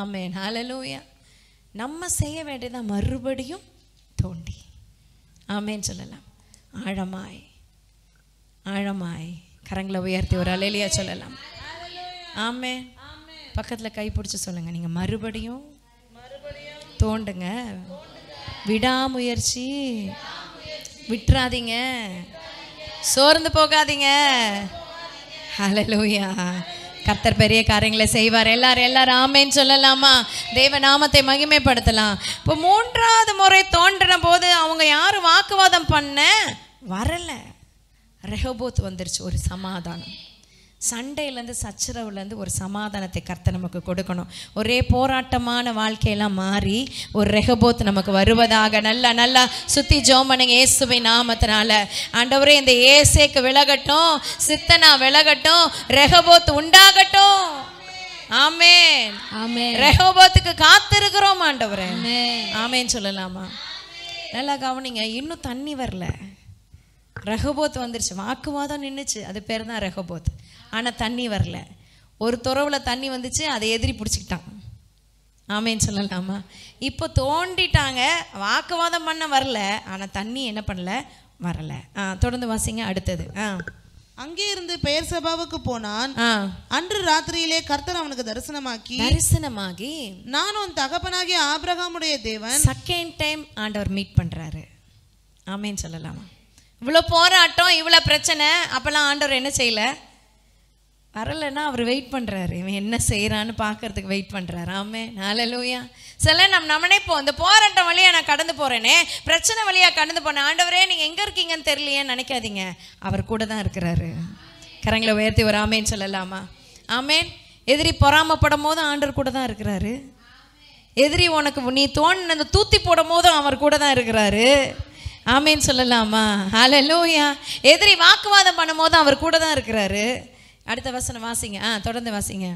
Speaker 2: Amen. Hallelujah. நம்ம செய்ய வேண்டியதை மறுபடியும் தோண்டி ஆமென் சொல்லலாம். ஆழமாய் ஆழமாய் கரங்களை உயர்த்தி ஒரு அல்லேலூயா சொல்லலாம். ஆமென். பக்கத்துல கை பிடிச்சு சொல்லுங்க, நீங்க மறுபடியும் தோண்டுங்க. விடாமுயற்சி விட்டுறாதீங்க, சோர்ந்து போகாதீங்க. ஹalleluya. கர்த்தர் பெரிய காரியங்களை செய்வார். எல்லாரும் ஆமென் சொல்லலாமா? தேவ நாமத்தை மகிமைப்படுத்தலாம். இப்போ 3வது முறை தோன்றின போது அவங்க யாரும் வாக்குவாதம் பண்ண வரல. ரெகோபோத் வந்துருச்சு. ஒரு சமாதானம். சண்டையிலேருந்து சச்சரவுலேருந்து ஒரு சமாதானத்தை கர்த்தர் நமக்கு கொடுக்கணும். ஒரே போராட்டமான வாழ்க்கையெல்லாம் மாறி ஒரு ரெகோபோத் நமக்கு வருவதாக. நல்லா சுத்தி ஜோமனுங்க இயேசுவின் நாமத்தினால. ஆண்டவரே இந்த ஏசேக்கு விலகட்டும், சித்தனா விலகட்டும், ரெகோபோத் உண்டாகட்டும். ஆமென்.
Speaker 3: ஆமென்.
Speaker 2: ரெகோபோத்துக்கு காத்திருக்கிறோம் ஆண்டவரே.
Speaker 3: ஆமென்.
Speaker 2: ஆமென் சொல்லலாமா? நல்லா கவனிங்க. இன்னும் தண்ணி வரல. ரெகோபோத் வந்துருச்சு. வாக்குவாதம் நின்றுச்சு. அது பேர் தான் ரெகோபோத். ஆனால் தண்ணி வரல. ஒரு துறவில் தண்ணி வந்துச்சு, அதை எதிரி பிடிச்சிக்கிட்டான். ஆமேன்னு சொல்லலாமா? இப்போ தோண்டிட்டாங்க, வாக்குவாதம் பண்ண வரல, ஆனால் தண்ணி என்ன பண்ணல, வரல. தொடர்ந்து வாசிங்க அடுத்தது.
Speaker 4: அங்கே இருந்து பெயர்சபாவுக்கு போனான். அன்று ராத்திரியிலே கர்த்தர் அவனுக்கு தரிசனமாகி நான் உன் தகப்பனாகிய ஆபிரகாமுடைய தேவன்.
Speaker 2: செகண்ட் டைம் ஆண்டவர் மீட் பண்றாரு. ஆமேன்னு சொல்லலாமா? இவ்வளோ போராட்டம், இவ்வளோ பிரச்சனை, அப்போல்லாம் ஆண்டவர் என்ன செய்யல, வரலைன்னா அவர் வெயிட் பண்ணுறாரு. இவன் என்ன செய்கிறான்னு பார்க்கறதுக்கு வெயிட் பண்ணுறாரு. ஆமே. ஹல்லேலூயா. சில நம்மனே இந்த போராட்டம் வழியாக நான் கடந்து போகிறேனே, பிரச்சனை வழியாக கடந்து போனேன், ஆண்டவரே நீங்கள் எங்கே இருக்கீங்கன்னு தெரியலையேன்னு நினைக்காதீங்க. அவர் கூட தான் இருக்கிறாரு. கரங்களை உயர்த்தி ஒரு ஆமேன்னு சொல்லலாமா? ஆமேன். எதிரி பொறாமப்படும் போதும் ஆண்டவர் கூட தான் இருக்கிறாரு. எதிரி உனக்கு நீ தோணுன தூத்தி போடும் போதும் அவர் கூட தான் இருக்கிறாரு. ஆமேன்னு சொல்லலாமா? ஹல்லேலூயா. எதிரி வாக்குவாதம் பண்ணும் போது அவர் கூட தான் இருக்கிறாரு. அடுத்த வசனம் வாசிங்க. தொடர்ந்து வாசிங்க.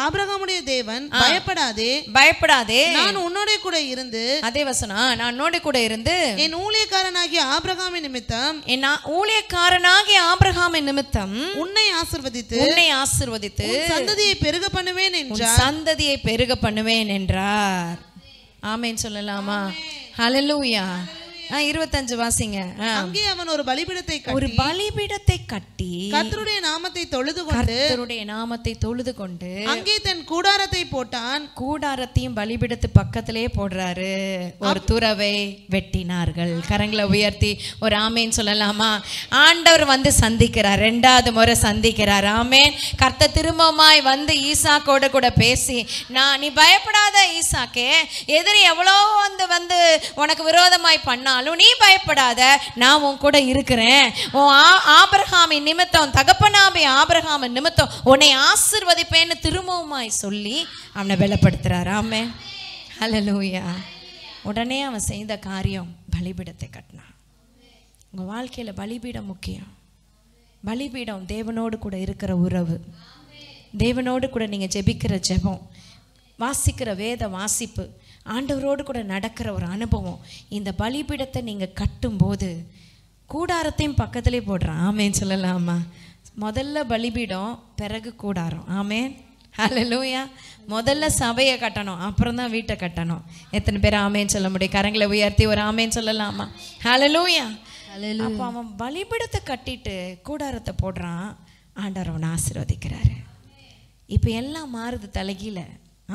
Speaker 4: ஆபிரகாமுடைய தேவன்
Speaker 2: பயப்படாதே,
Speaker 4: நான் உன்னோட கூட இருந்து.
Speaker 2: அதே வசனம். நான் உன்னோட கூட இருந்து
Speaker 4: என் ஊழியக்காரனாகிய ஆபிரகாமின் நிமித்தம் உன்னை ஆசீர்வதித்து சந்ததியை பெருக பண்ணுவேன் என்றார்.
Speaker 2: ஆமென் சொல்லலாமா? ஹல்லேலூயா. 25 வாசிங்க.
Speaker 4: அங்கே அவன் ஒரு பலிபீடத்தை கட்டி கர்த்தருடைய நாமத்தை தொழுது கொண்டு அங்கே தன் கூடாரத்தை போட்டான்.
Speaker 2: கூடாரத்தையும் பலிபீடத்து பக்கத்திலே போடுறாரு. ஒரு துறவை வெட்டினார்கள். கரங்களை உயர்த்தி ஒரு ஆமேன் சொல்லலாமா? ஆண்டவர் வந்து சந்திக்கிறார். 2வது முறை சந்திக்கிறார். ஆமேன். கர்த்தர் திரும்பமாய் வந்து ஈசாக்கோட கூட பேசி, நீ பயப்படாத ஈசாக்கே, எதிரி எவ்வளோ வந்து உனக்கு விரோதமாய் பண்ணா நீ பயப்படாத, நான் உன் கூட இருக்கிறேன். உன் ஆபிரகாமின் நிமித்தம், தகப்பனாகிய ஆபிரகாமின் நிமித்தம் உன்னை ஆசீர்வதிப்பேன்னு திரும்பவுமாய் சொல்லி அவனை பலப்படுத்துறார். ஆமென். ஹல்லேலூயா. உடனே அவன் செய்த காரியம் பலிபீடத்தை கட்டினான். உங்க வாழ்க்கையில பலிபீடம் முக்கியம். பலிபீடம் தேவனோடு கூட இருக்கிற உறவு, தேவனோடு கூட நீங்க ஜெபிக்கிற ஜெபம், வாசிக்கிற வேத வாசிப்பு, ஆண்டவரோடு கூட நடக்கிற ஒரு அனுபவம். இந்த பலிபீடத்தை நீங்கள் கட்டும்போது கூடாரத்தையும் பக்கத்துலேயே போடுறான். ஆமேன்னு சொல்லலாமா? முதல்ல பலிபீடம், பிறகு கூடாரம். ஆமேன். ஹல்லேலூயா. முதல்ல சபையை கட்டணும், அப்புறம் தான் வீட்டை கட்டணும். எத்தனை பேர் ஆமேன்னு சொல்ல முடியும்? கரங்களை உயர்த்தி ஒரு ஆமேன்னு சொல்லலாமா? ஹல்லேலூயா. அப்போ அவன் பலிபீடத்தை கட்டிட்டு கூடாரத்தை போடுறான், ஆண்டவர் அவனை ஆசீர்வதிக்கிறாரு. இப்போ எல்லாம் மாறுது தலைகீழ.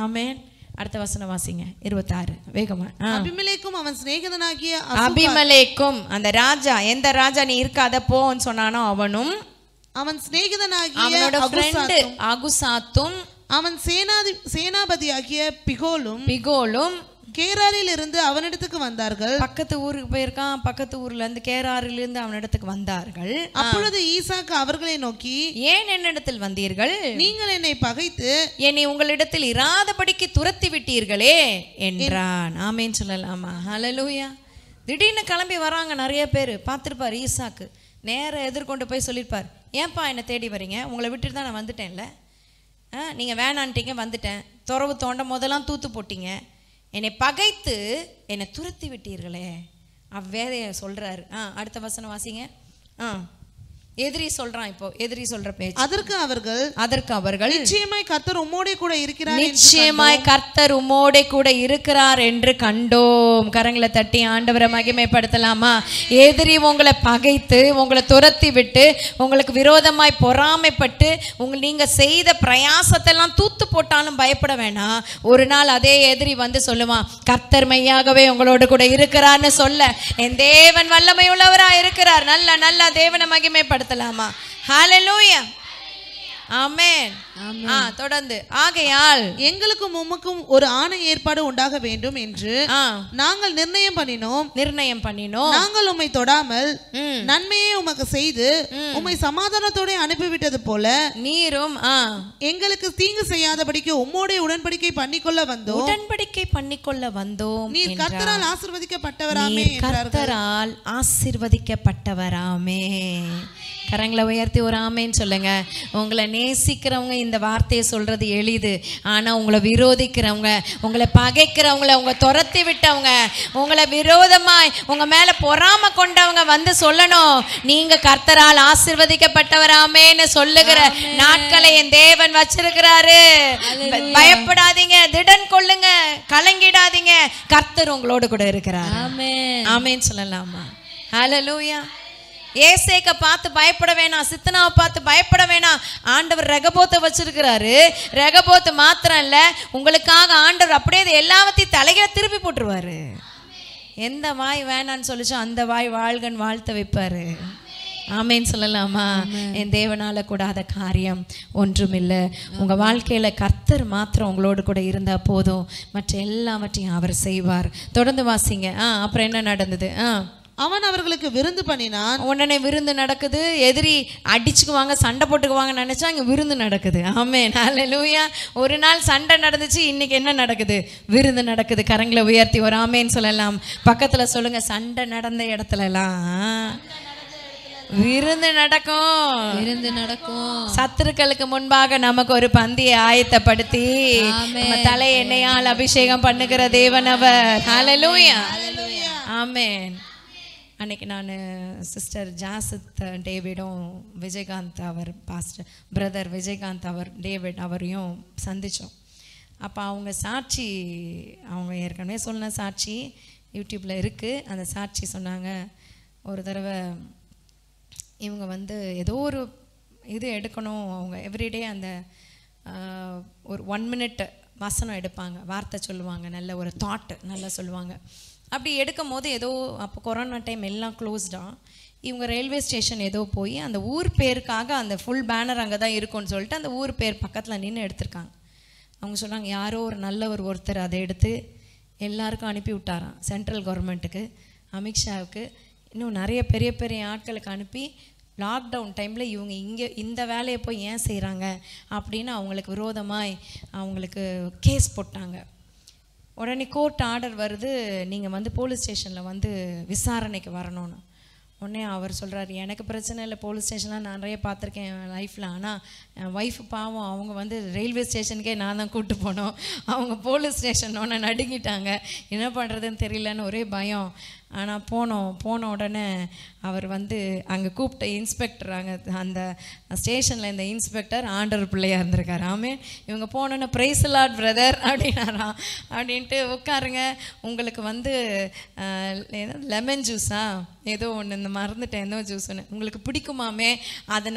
Speaker 2: ஆமேன். அடுத்த வசனம் வாசிங்க, 26 வேகமா.
Speaker 4: அபிமெலேக்கும் அவன் சிநேகிதனாகிய
Speaker 2: அபிமெலேக்கும், அந்த ராஜா, எந்த ராஜா நீ இருக்காத போன்னு சொன்னானோ அவனும்,
Speaker 4: அவன் சிநேகிதனாகிய
Speaker 2: அவனோட ஃப்ரெண்ட் அகுசாத்தும்,
Speaker 4: அவன் சேனாபதியாகிய பிகோலும் கேராரில் இருந்து அவனிடத்துக்கு வந்தார்கள்.
Speaker 2: பக்கத்து ஊருக்கு போயிருக்கான், பக்கத்து ஊர்ல இருந்து கேராரில் இருந்து அவனிடத்துக்கு வந்தார்கள்.
Speaker 4: அப்பொழுது ஈசாக்கு அவர்களை நோக்கி,
Speaker 2: ஏன் என்னிடத்தில் வந்தீர்கள்?
Speaker 4: நீங்கள் என்னை பகைத்து
Speaker 2: என்னை உங்களிடத்தில் இராதபடிக்கு துரத்தி விட்டீர்களே என்றான். ஆமேன்னு சொல்லலாமா? ஹல்லேலூயா. திடீர்னு கிளம்பி வராங்க நிறைய பேர். பார்த்துருப்பார் ஈசாக்கு, நேராக எதிர்கொண்டு போய் சொல்லியிருப்பார், ஏன்பா என்னை தேடி வரீங்க? உங்களை விட்டுட்டு தான் நான் வந்துட்டேன்ல, நீங்கள் வேணான்ட்டீங்க, வந்துட்டேன். துறவு தோண்ட முதலாம் தூத்து போட்டீங்க, என்னை பகைத்து என்னை துரத்தி விட்டீர்களே. வேதைய சொல்றாரு. அடுத்த வசனம் வாசிங்க. எதிரி சொல்றான். இப்போ எதிரி சொல்ற பேச்சு. அதற்கு அவர்கள்
Speaker 4: நிச்சயமாய் கர்த்தர் உம்மோடே கூட இருக்கிறார்,
Speaker 2: நிச்சயமாய் கர்த்தர் உம்மோடே கூட இருக்கிறார் என்று கண்டோம். கரங்களை தட்டி ஆண்டவரை மகிமைப்படுத்தலாமா? எதிரி உங்களை பகைத்து உங்களை துரத்தி விட்டு உங்களுக்கு விரோதமாய் பொறாமைப்பட்டு நீங்க செய்த பிரயாசத்தெல்லாம் தூத்து போட்டாலும் பயப்பட வேணாம். ஒரு நாள் அதே எதிரி வந்து சொல்லுவான், கர்த்தர் மெய்யாகவே உங்களோடு கூட இருக்கிறார்னு சொல்ல, என் தேவன் வல்லமை உள்ளவராய் இருக்கிறார். நல்ல நல்ல தேவனை மகிமைப்படுத்த. ஹல்லேலூயா. ஆமென். தொடர்ந்து, ஆகையால்
Speaker 4: எங்களுக்கும் உமக்கும் ஒரு ஆணை ஏற்பாடு உண்டாக வேண்டும் என்று நாங்கள் நிர்ணயம் பண்ணினோம். நாங்கள் உம்மை தொடாமல் நன்மையே உமக்கு செய்து உம்மை சமாதானத்தோட அனுப்பிவிட்டது போல நீரும் எங்களுக்கு தீங்கு செய்யாதபடிக்கு உம்மோட உடன்படிக்கை பண்ணிக்கொள்ள வந்தோம். நீர் கர்த்தரால் ஆசீர்வதிக்கப்பட்டவராமே.
Speaker 2: கர்த்தரால் ஆசீர்வதிக்கப்பட்டவராமே. கரங்களை உயர்த்தி ஒரு ஆமேன்னு சொல்லுங்க. உங்களை நேசிக்கிறவங்க இந்த வார்த்தையை சொல்றது எளிது. ஆனா உங்களை விரோதிக்கிறவங்க, உங்களை பகைக்கிறவங்க, உங்களை துரத்தி விட்டவங்க, உங்களை விரோதமாய் உங்க மேல பொறாம கொண்டவங்க வந்து சொல்லணும், நீங்க கர்த்தரால் ஆசீர்வதிக்கப்பட்டவராமேன்னு சொல்லுகிற நாட்களை என் தேவன் வச்சிருக்கிறாரு. பயப்படாதீங்க, திடன் கொள்ளுங்க, கலங்கிடாதீங்க. கர்த்தர் உங்களோடு கூட இருக்கிறார். ஆமென் சொல்லலாமா? ஹல்லேலூயா. ஏசேக்க பார்த்து பயப்பட வேணாம், சித்தனாவை பார்த்து பயப்பட வேணாம். ஆண்டவர் ரெகபோத்தை வச்சிருக்கிறாரு. ரெகபோத்து மாத்திரம் இல்ல, உங்களுக்காக ஆண்டவர் அப்படியே எல்லாத்தையும் தலைகளை திருப்பி போட்டுருவாரு. எந்த வாய் வேணான்னு சொல்லிச்சோ அந்த வாய் வாழ்கன் வாழ்த்த வைப்பாரு. ஆமேன்னு சொல்லலாமா? என் தேவனால கூடாத காரியம் ஒன்றுமில்லை. உங்க வாழ்க்கையில கர்த்தர் மாத்திரம் உங்களோடு கூட இருந்தா போதும், மற்ற எல்லாவற்றையும் அவர் செய்வார். தொடர்ந்து வாசிங்க. அப்புறம் என்ன நடந்தது?
Speaker 4: அவன் அவர்களுக்கு விருந்து பண்ணினான்.
Speaker 2: உடனே விருந்து நடக்குது. எதிரி அடிச்சுக்குவாங்க, சண்டை போட்டுக்குவாங்க நினைச்சா இங்க விருந்து நடக்குது. ஆமென். ஹல்லேலூயா. ஒரு நாள் சண்டை நடந்துச்சு, இன்னைக்கு என்ன நடக்குது? விருந்து நடக்குது. கரங்களை உயர்த்தி ஒரு ஆமேன்னு சொல்லலாம். பக்கத்துல சொல்லுங்க, சண்டை நடந்த இடத்துல எல்லாம் விருந்து நடக்கும். சத்துருக்களுக்கு முன்பாக நமக்கு ஒரு பந்தியை ஆயத்தப்படுத்தி நம்ம தலை எண்ணெயால் அபிஷேகம் பண்ணுகிற தேவன் அவர். ஹல்லேலூயா. ஆமென். அன்றைக்கி நான் சிஸ்டர் ஜாசித் டேவிடும் விஜயகாந்த் அவர் பாஸ்டர் பிரதர் விஜயகாந்த் அவர் டேவிட் அவரையும் சந்தித்தோம். அப்போ அவங்க சாட்சி, அவங்க ஏற்கனவே சொன்ன சாட்சி யூடியூப்பில் இருக்குது. அந்த சாட்சி சொன்னாங்க, ஒரு தடவை இவங்க வந்து ஏதோ ஒரு இது எடுக்கணும், அவங்க எவ்ரிடே அந்த ஒரு 1 minute வசனம் எடுப்பாங்க, வார்த்தை சொல்லுவாங்க, நல்ல ஒரு தாட் நல்லா சொல்லுவாங்க. அப்படி எடுக்கும் போது ஏதோ அப்போ கொரோனா டைம் எல்லாம் க்ளோஸ்டாக, இவங்க ரயில்வே ஸ்டேஷன் ஏதோ போய் அந்த ஊர் பேருக்காக அந்த ஃபுல் பேனர் அங்கே தான் இருக்கும்னு சொல்லிட்டு அந்த ஊர் பேர் பக்கத்தில் நின்று எடுத்திருக்காங்க. அவங்க சொன்னாங்க, யாரோ ஒரு நல்லவர் ஒருத்தர் அதை எடுத்து எல்லாருக்கும் அனுப்பி விட்டாராம். சென்ட்ரல் கவர்மெண்ட்டுக்கு, அமித்ஷாவுக்கு, இன்னும் நிறைய பெரிய பெரிய ஆட்களுக்கு அனுப்பி லாக்டவுன் டைமில் இவங்க இங்கே இந்த வேலையை போய் ஏன் செய்கிறாங்க அப்படின்னு அவங்களுக்கு விரோதமாய் அவங்களுக்கு கேஸ் போட்டாங்க. உடனே கோர்ட் ஆர்டர் வருது, நீங்கள் வந்து போலீஸ் ஸ்டேஷனில் வந்து விசாரணைக்கு வரணும்னு. உடனே அவர் சொல்கிறாரு, எனக்கு பிரச்சனை இல்லை, போலீஸ் ஸ்டேஷன்லாம் நான் நிறைய பார்த்துருக்கேன் என் லைஃப்பில். ஆனால் என் ஒய்ஃபு பாவம், அவங்க வந்து ரயில்வே ஸ்டேஷனுக்கே நான் தான் கூப்பிட்டு போனோம், அவங்க போலீஸ் ஸ்டேஷன் ஒன்று நடுங்கிட்டாங்க, என்ன பண்ணுறதுன்னு தெரியலன்னு ஒரே பயம். ஆனால் போன உடனே அவர் வந்து அங்கே கூப்பிட்ட இன்ஸ்பெக்டர், அங்கே அந்த ஸ்டேஷனில் இந்த இன்ஸ்பெக்டர் ஆண்டவர் பிள்ளையாக இருந்திருக்காரு. ஆமே. இவங்க போனோன்னே பிரைஸ் லார்ட் பிரதர் அப்படின்னாராம். அப்படின்ட்டு உட்காருங்க, உங்களுக்கு வந்து லெமன் ஜூஸா ஏதோ ஒன்று, இந்த மறந்துட்டேன் ஏதோ ஜூஸ் ஒன்று உங்களுக்கு பிடிக்குமாமே, அது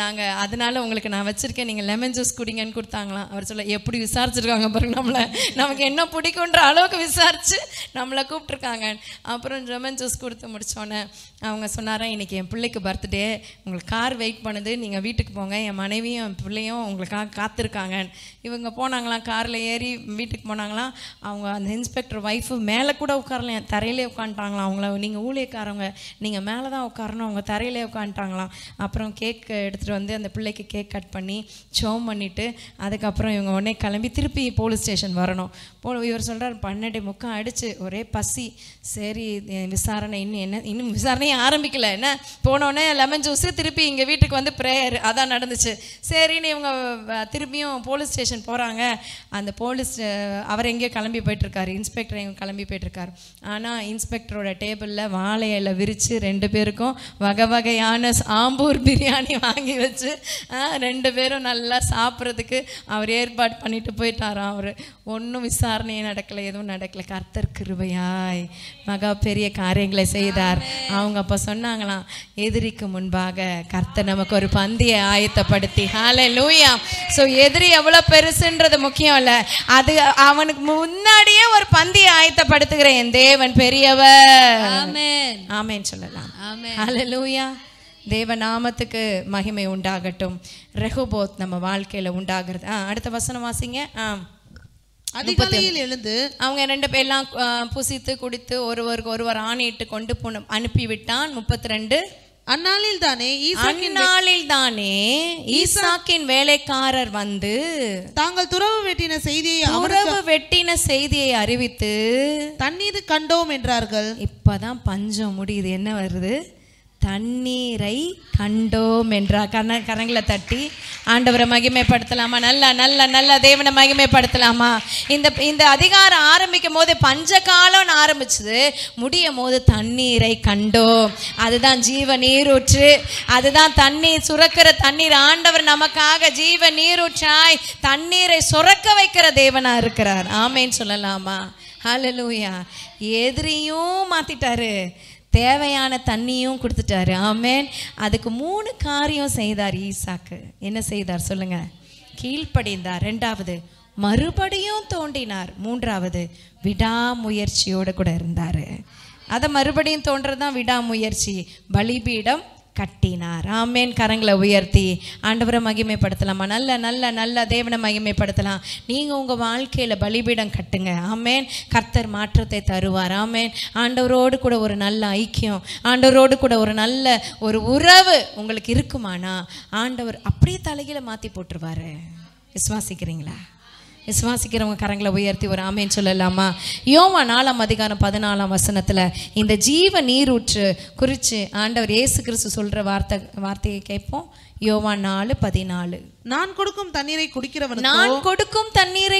Speaker 2: அதனால உங்களுக்கு நான் வச்சுருக்கேன், நீங்கள் லெமன் ஜூஸ் குடிங்கன்னு கொடுத்தாங்களாம். அவர் சொல்ல எப்படி விசாரிச்சிருக்காங்க பாருங்க, நமக்கு என்ன பிடிக்குன்ற அளவுக்கு விசாரித்து நம்மளை கூப்பிட்ருக்காங்க. அப்புறம் லெமன் ஜூஸ் கொடுத்து முடித்தோன்னே அவங்க சொன்னாரா, இன்றைக்கி என் பிள்ளைக்கு பர்த்டே, உங்களுக்கு கார் வெயிட் பண்ணுது, நீங்கள் வீட்டுக்கு போங்க, என் மனைவியும் என் பிள்ளையும் உங்களுக்காக காத்திருக்காங்க. இவங்க போனாங்களாம், காரில் ஏறி வீட்டுக்கு போனாங்களாம். அவங்க அந்த இன்ஸ்பெக்டர் ஒய்ஃபு மேலே கூட உட்காரல, தரையிலே உட்காந்துட்டாங்களாம். அவங்கள நீங்கள் ஊழியக்காரவங்க, நீங்கள் மேலே தான் உட்காரணும், அவங்க தரையிலே உட்காந்துட்டாங்களாம். அப்புறம் கேக் எடுத்துகிட்டு வந்து அந்த பிள்ளைக்கு கேக் கட் பண்ணி சோம் பண்ணிவிட்டு அதுக்கப்புறம் இவங்க உடனே கிளம்பி திருப்பி போலீஸ் ஸ்டேஷன் வரணும். இவர் சொல்கிறார் 12:45 ஆயிடுச்சு, ஒரே பசி. சரி விசாரணை இன்னும் விசாரணையே ஆரம்பிக்கல, என்ன போனோடனே லெமன் ஜூஸு, திருப்பி இங்கே வீட்டுக்கு வந்து ப்ரேயர், அதான் நடந்துச்சு. சரின்னு இவங்க திருப்பியும் போலீஸ் ஸ்டேஷன் போகிறாங்க. அந்த போலீஸ் அவர் எங்கேயோ கிளம்பி போயிட்டுருக்காரு, இன்ஸ்பெக்டர் எங்கே கிளம்பி போயிட்டுருக்காரு. ஆனால் இன்ஸ்பெக்டரோட டேபிளில் வாழை இலை விரித்து 2 பேருக்கும் வகை வகையான ஆம்பூர் பிரியாணி வாங்கி வச்சு 2 பேரும் நல்லா சாப்பிட்றதுக்கு அவர் ஏற்பாடு பண்ணிட்டு போயிட்டாராம். அவர் ஒன்றும் விசாரணையே நடக்கலை, எதுவும் நடக்கலை. கர்த்தர் கிருபையாய் மகா பெரிய காரியங்களை செய்தார். அவங்க அப்போ சொன்னாங்களாம், எதிரிக்கு முன்பாக கர்த்தர் நமக்கு ஒரு பந்தியை ஆயத்தப்படுத்தி. ஹல்லேலூயா. ஸோ எதிரி எவ்வளோ பெருசுன்றது முக்கியம் இல்லை, அது அவனுக்கு முன்னாடியே ஒரு பந்தியை ஆயத்தப்படுத்துகிற என் தேவன் பெரியவர்.
Speaker 3: ஆமென்.
Speaker 2: ஆமென் சொல்லலாம்.
Speaker 3: ஆமென்.
Speaker 2: ஹல்லேலூயா. தேவ நாமத்துக்கு மகிமை உண்டாகட்டும். ரெஹோபோத் நம்ம வாழ்க்கையில் உண்டாகிறது. அடுத்த வசனம் வாசிங்க.
Speaker 4: அதிகாலையில் எழுந்து
Speaker 2: அவங்க 2 பேர்லாம் புசித்து குடித்து ஒருவருக்கு ஒருவர் ஆணையிட்டு கொண்டு அனுப்பிவிட்டான். 32
Speaker 4: அந்நாளில் தானே
Speaker 2: ஈசாக்கின் வேலைக்காரர் வந்து
Speaker 4: தாங்கள் துறவு வெட்டின செய்தியை
Speaker 2: அறிவித்து
Speaker 4: தண்ணீர் கண்டோம் என்றார்கள்.
Speaker 2: இப்பதான் பஞ்சம் முடியுது, என்ன வருது? தண்ணீரை கண்டோம் என்றார். கரங்களை தட்டி ஆண்டவரை மகிமைப்படுத்தலாமா? நல்ல தேவனை மகிமைப்படுத்தலாமா? இந்த அதிகாரம் ஆரம்பிக்கும் போது பஞ்சகாலம் ஆரம்பிச்சது, முடியும் போது தண்ணீரை கண்டோம். அதுதான் ஜீவ நீரூற்று, அதுதான் தண்ணீர், சுரக்கிற தண்ணீர். ஆண்டவர் நமக்காக ஜீவ நீரூற்றாய் தண்ணீரை சுரக்க வைக்கிற தேவனா இருக்கிறார். ஆமேன்னு சொல்லலாமா? ஹல்லேலூயா. எதிரியும் மாத்திட்டாரு, தேவையான தண்ணியும் கொடுத்துட்டாரு. ஆமேன். அதுக்கு 3 காரியம் செய்தார் ஈசாக்கு. என்ன செய்தார் சொல்லுங்க? கீழ்ப்படிந்தார். 2வது மறுபடியும் தோண்டினார். 3வது விடாமுயற்சியோடு கூட இருந்தார். அதை மறுபடியும் தோன்றதுதான் விடாமுயற்சி. பலிபீடம் கட்டினார். ஆமேன். கரங்களை உயர்த்தி ஆண்டவரை மகிமைப்படுத்தலாமா? நல்ல தேவனை மகிமைப்படுத்தலாம். நீங்கள் உங்கள் வாழ்க்கையில் பலிபீடம் கட்டுங்க. ஆமேன். கர்த்தர் மாற்றத்தை தருவார். ஆமேன். ஆண்டவரோடு கூட ஒரு நல்ல ஐக்கியம், ஆண்டவரோடு கூட ஒரு நல்ல ஒரு உறவு உங்களுக்கு இருக்குமானா ஆண்டவர் அப்படியே தலைகீழ மாற்றி போட்டுருவாரு. விசுவாசிக்கிறீங்களா? விசுவாசிக்கிறவங்க கரங்களை உயர்த்தி ஒரு ஆமேன்னு சொல்லலாமா? யோவான் 4:14 வசனத்தில் இந்த ஜீவ நீரூற்று குறித்து ஆண்டவர் இயேசு கிறிஸ்து சொல்கிற வார்த்தையை கேட்போம். யோவான் 4:14
Speaker 4: நான் கொடுக்கும் தண்ணீரை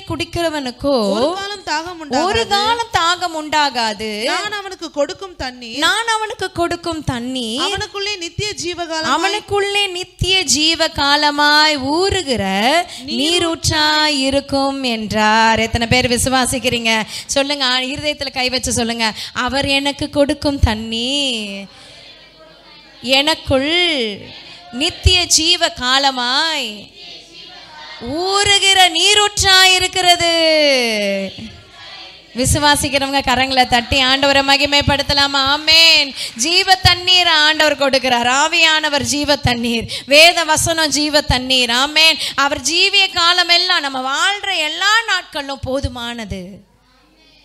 Speaker 4: குடிக்கிறவனுக்கோ ஒரு காலம் தாகம் உண்டாகாது. நான் அவனுக்கு கொடுக்கும் தண்ணீர் அவனுக்குள்ளே நித்திய ஜீவ காலமாய் ஊறுகிற நீரூற்றாய் இருக்கும் என்றார். எத்தனை பேர் விசுவாசிக்கிறீங்க சொல்லுங்க? இருதயத்துல கை வச்சு சொல்லுங்க. அவர் எனக்கு கொடுக்கும் தண்ணீர் எனக்குள் நித்திய ஜீவ காலமாய் ஊறுகிற நீரூற்றாய் இருக்கிறது. விசுவாசிக்கிறவங்க கரங்களை தட்டி ஆண்டவரை மகிமைப்படுத்தலாமா? ஆமேன். ஜீவ தண்ணீர் ஆண்டவர் கொடுக்கிறார். ஆவியானவர் ஜீவ தண்ணீர், வேத வசனம் ஜீவ தண்ணீர். ஆமேன். அவர் ஜீவிய காலம் எல்லாம் நம்ம வாழ்ற எல்லா நாட்களும்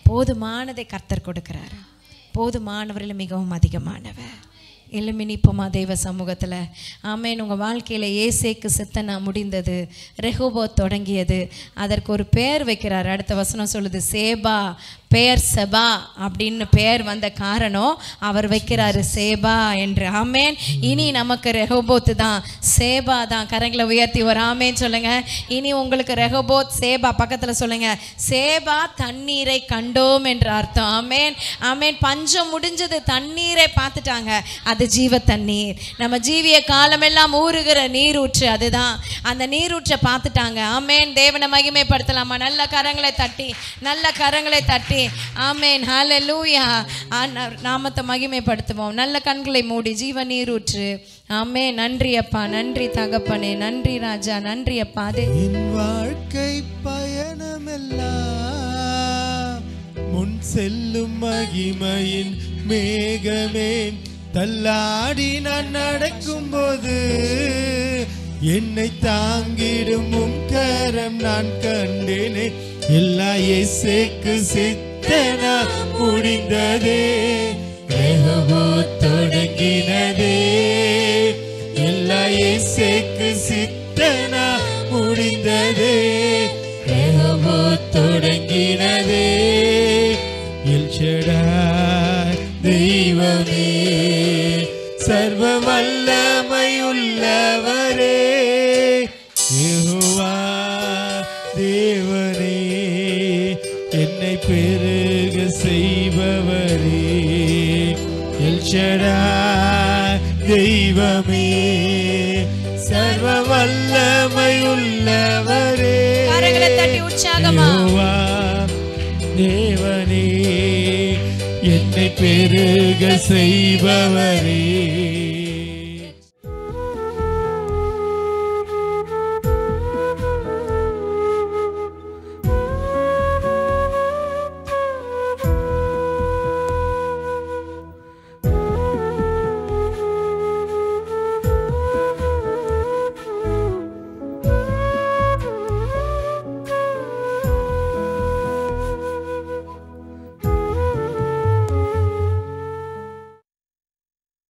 Speaker 4: போதுமானதை கர்த்தர் கொடுக்கிறார். போதுமானவரில் மிகவும் அதிகமானவர். எழுமினிப்போமா தெய்வ சமூகத்தில்? ஆமேன். உங்கள் வாழ்க்கையில் ஏசேக்கு சித்தனா முடிந்தது, ரெஹோபோத் தொடங்கியது. அதற்கு ஒரு பேர் வைக்கிறார். அடுத்த வசனம் சொல்லுது, சேபா
Speaker 2: பெயர் செபா அப்படின்னு பெயர் வந்த காரணம் அவர் வைக்கிறாரு சேபா என்று. ஆமேன். இனி நமக்கு ரெஹோபோத் தான், சேபா தான். கரங்களை உயர்த்தி ஒரு ஆமேன் சொல்லுங்க. இனி உங்களுக்கு ரெஹோபோத் சேபா பக்கத்துல சொல்லுங்க. சேபா தண்ணீரை கண்டோம் என்று அர்த்தம். ஆமேன் ஆமேன். பஞ்சம் முடிஞ்சது, தண்ணீரை பார்த்துட்டாங்க. அது ஜீவ தண்ணீர், நம்ம ஜீவிய காலமெல்லாம் ஊறுகிற நீரூற்று, அதுதான். அந்த நீரூற்றை பார்த்துட்டாங்க. ஆமேன். தேவனை மகிமைப்படுத்தலாமா? நல்ல கரங்களை தட்டி, நல்ல கரங்களை தட்டி. ஆமேன். ஹல்லேலூயா. நாமத்தை மகிமைப்படுத்துவோம். நல்ல கண்களை மூடி. ஜீவ நீரூற்று. ஆமேன். நன்றி அப்பா, நன்றி தகப்பனே, நன்றி ராஜா, நன்றி அப்பா.
Speaker 5: என் வாழ்க்கை பயணமெல்லாம் முன் செல்லும் மகிமையின் மேகமே, தள்ளாடி நான் நடக்கும் போது என்னை தாங்கிடும் உம் கரம் நான் கண்டேனே. எல்லா இயேசுக்கு சித்தனா முடிந்ததே, ரெஹோபோத் தொடங்கினதே. எல்லா இயேசுக்கு சித்தனா முடிந்ததே, ரெஹோபோத் தொடங்கினதே. எல் ஷடாய் தெய்வமே, சர்வ வல்லமை உள்ளவரே, யெகோவா தேவனே, என்னை பெருக செய்பவரே. எல் ஷடாய் தெய்வமே, சர்வ வல்லமை உள்ளவரே,
Speaker 2: கரங்களை தட்டி உற்சாகமா.
Speaker 5: யெகோவா தேவனே, என்னை பெருக செய்பவரே.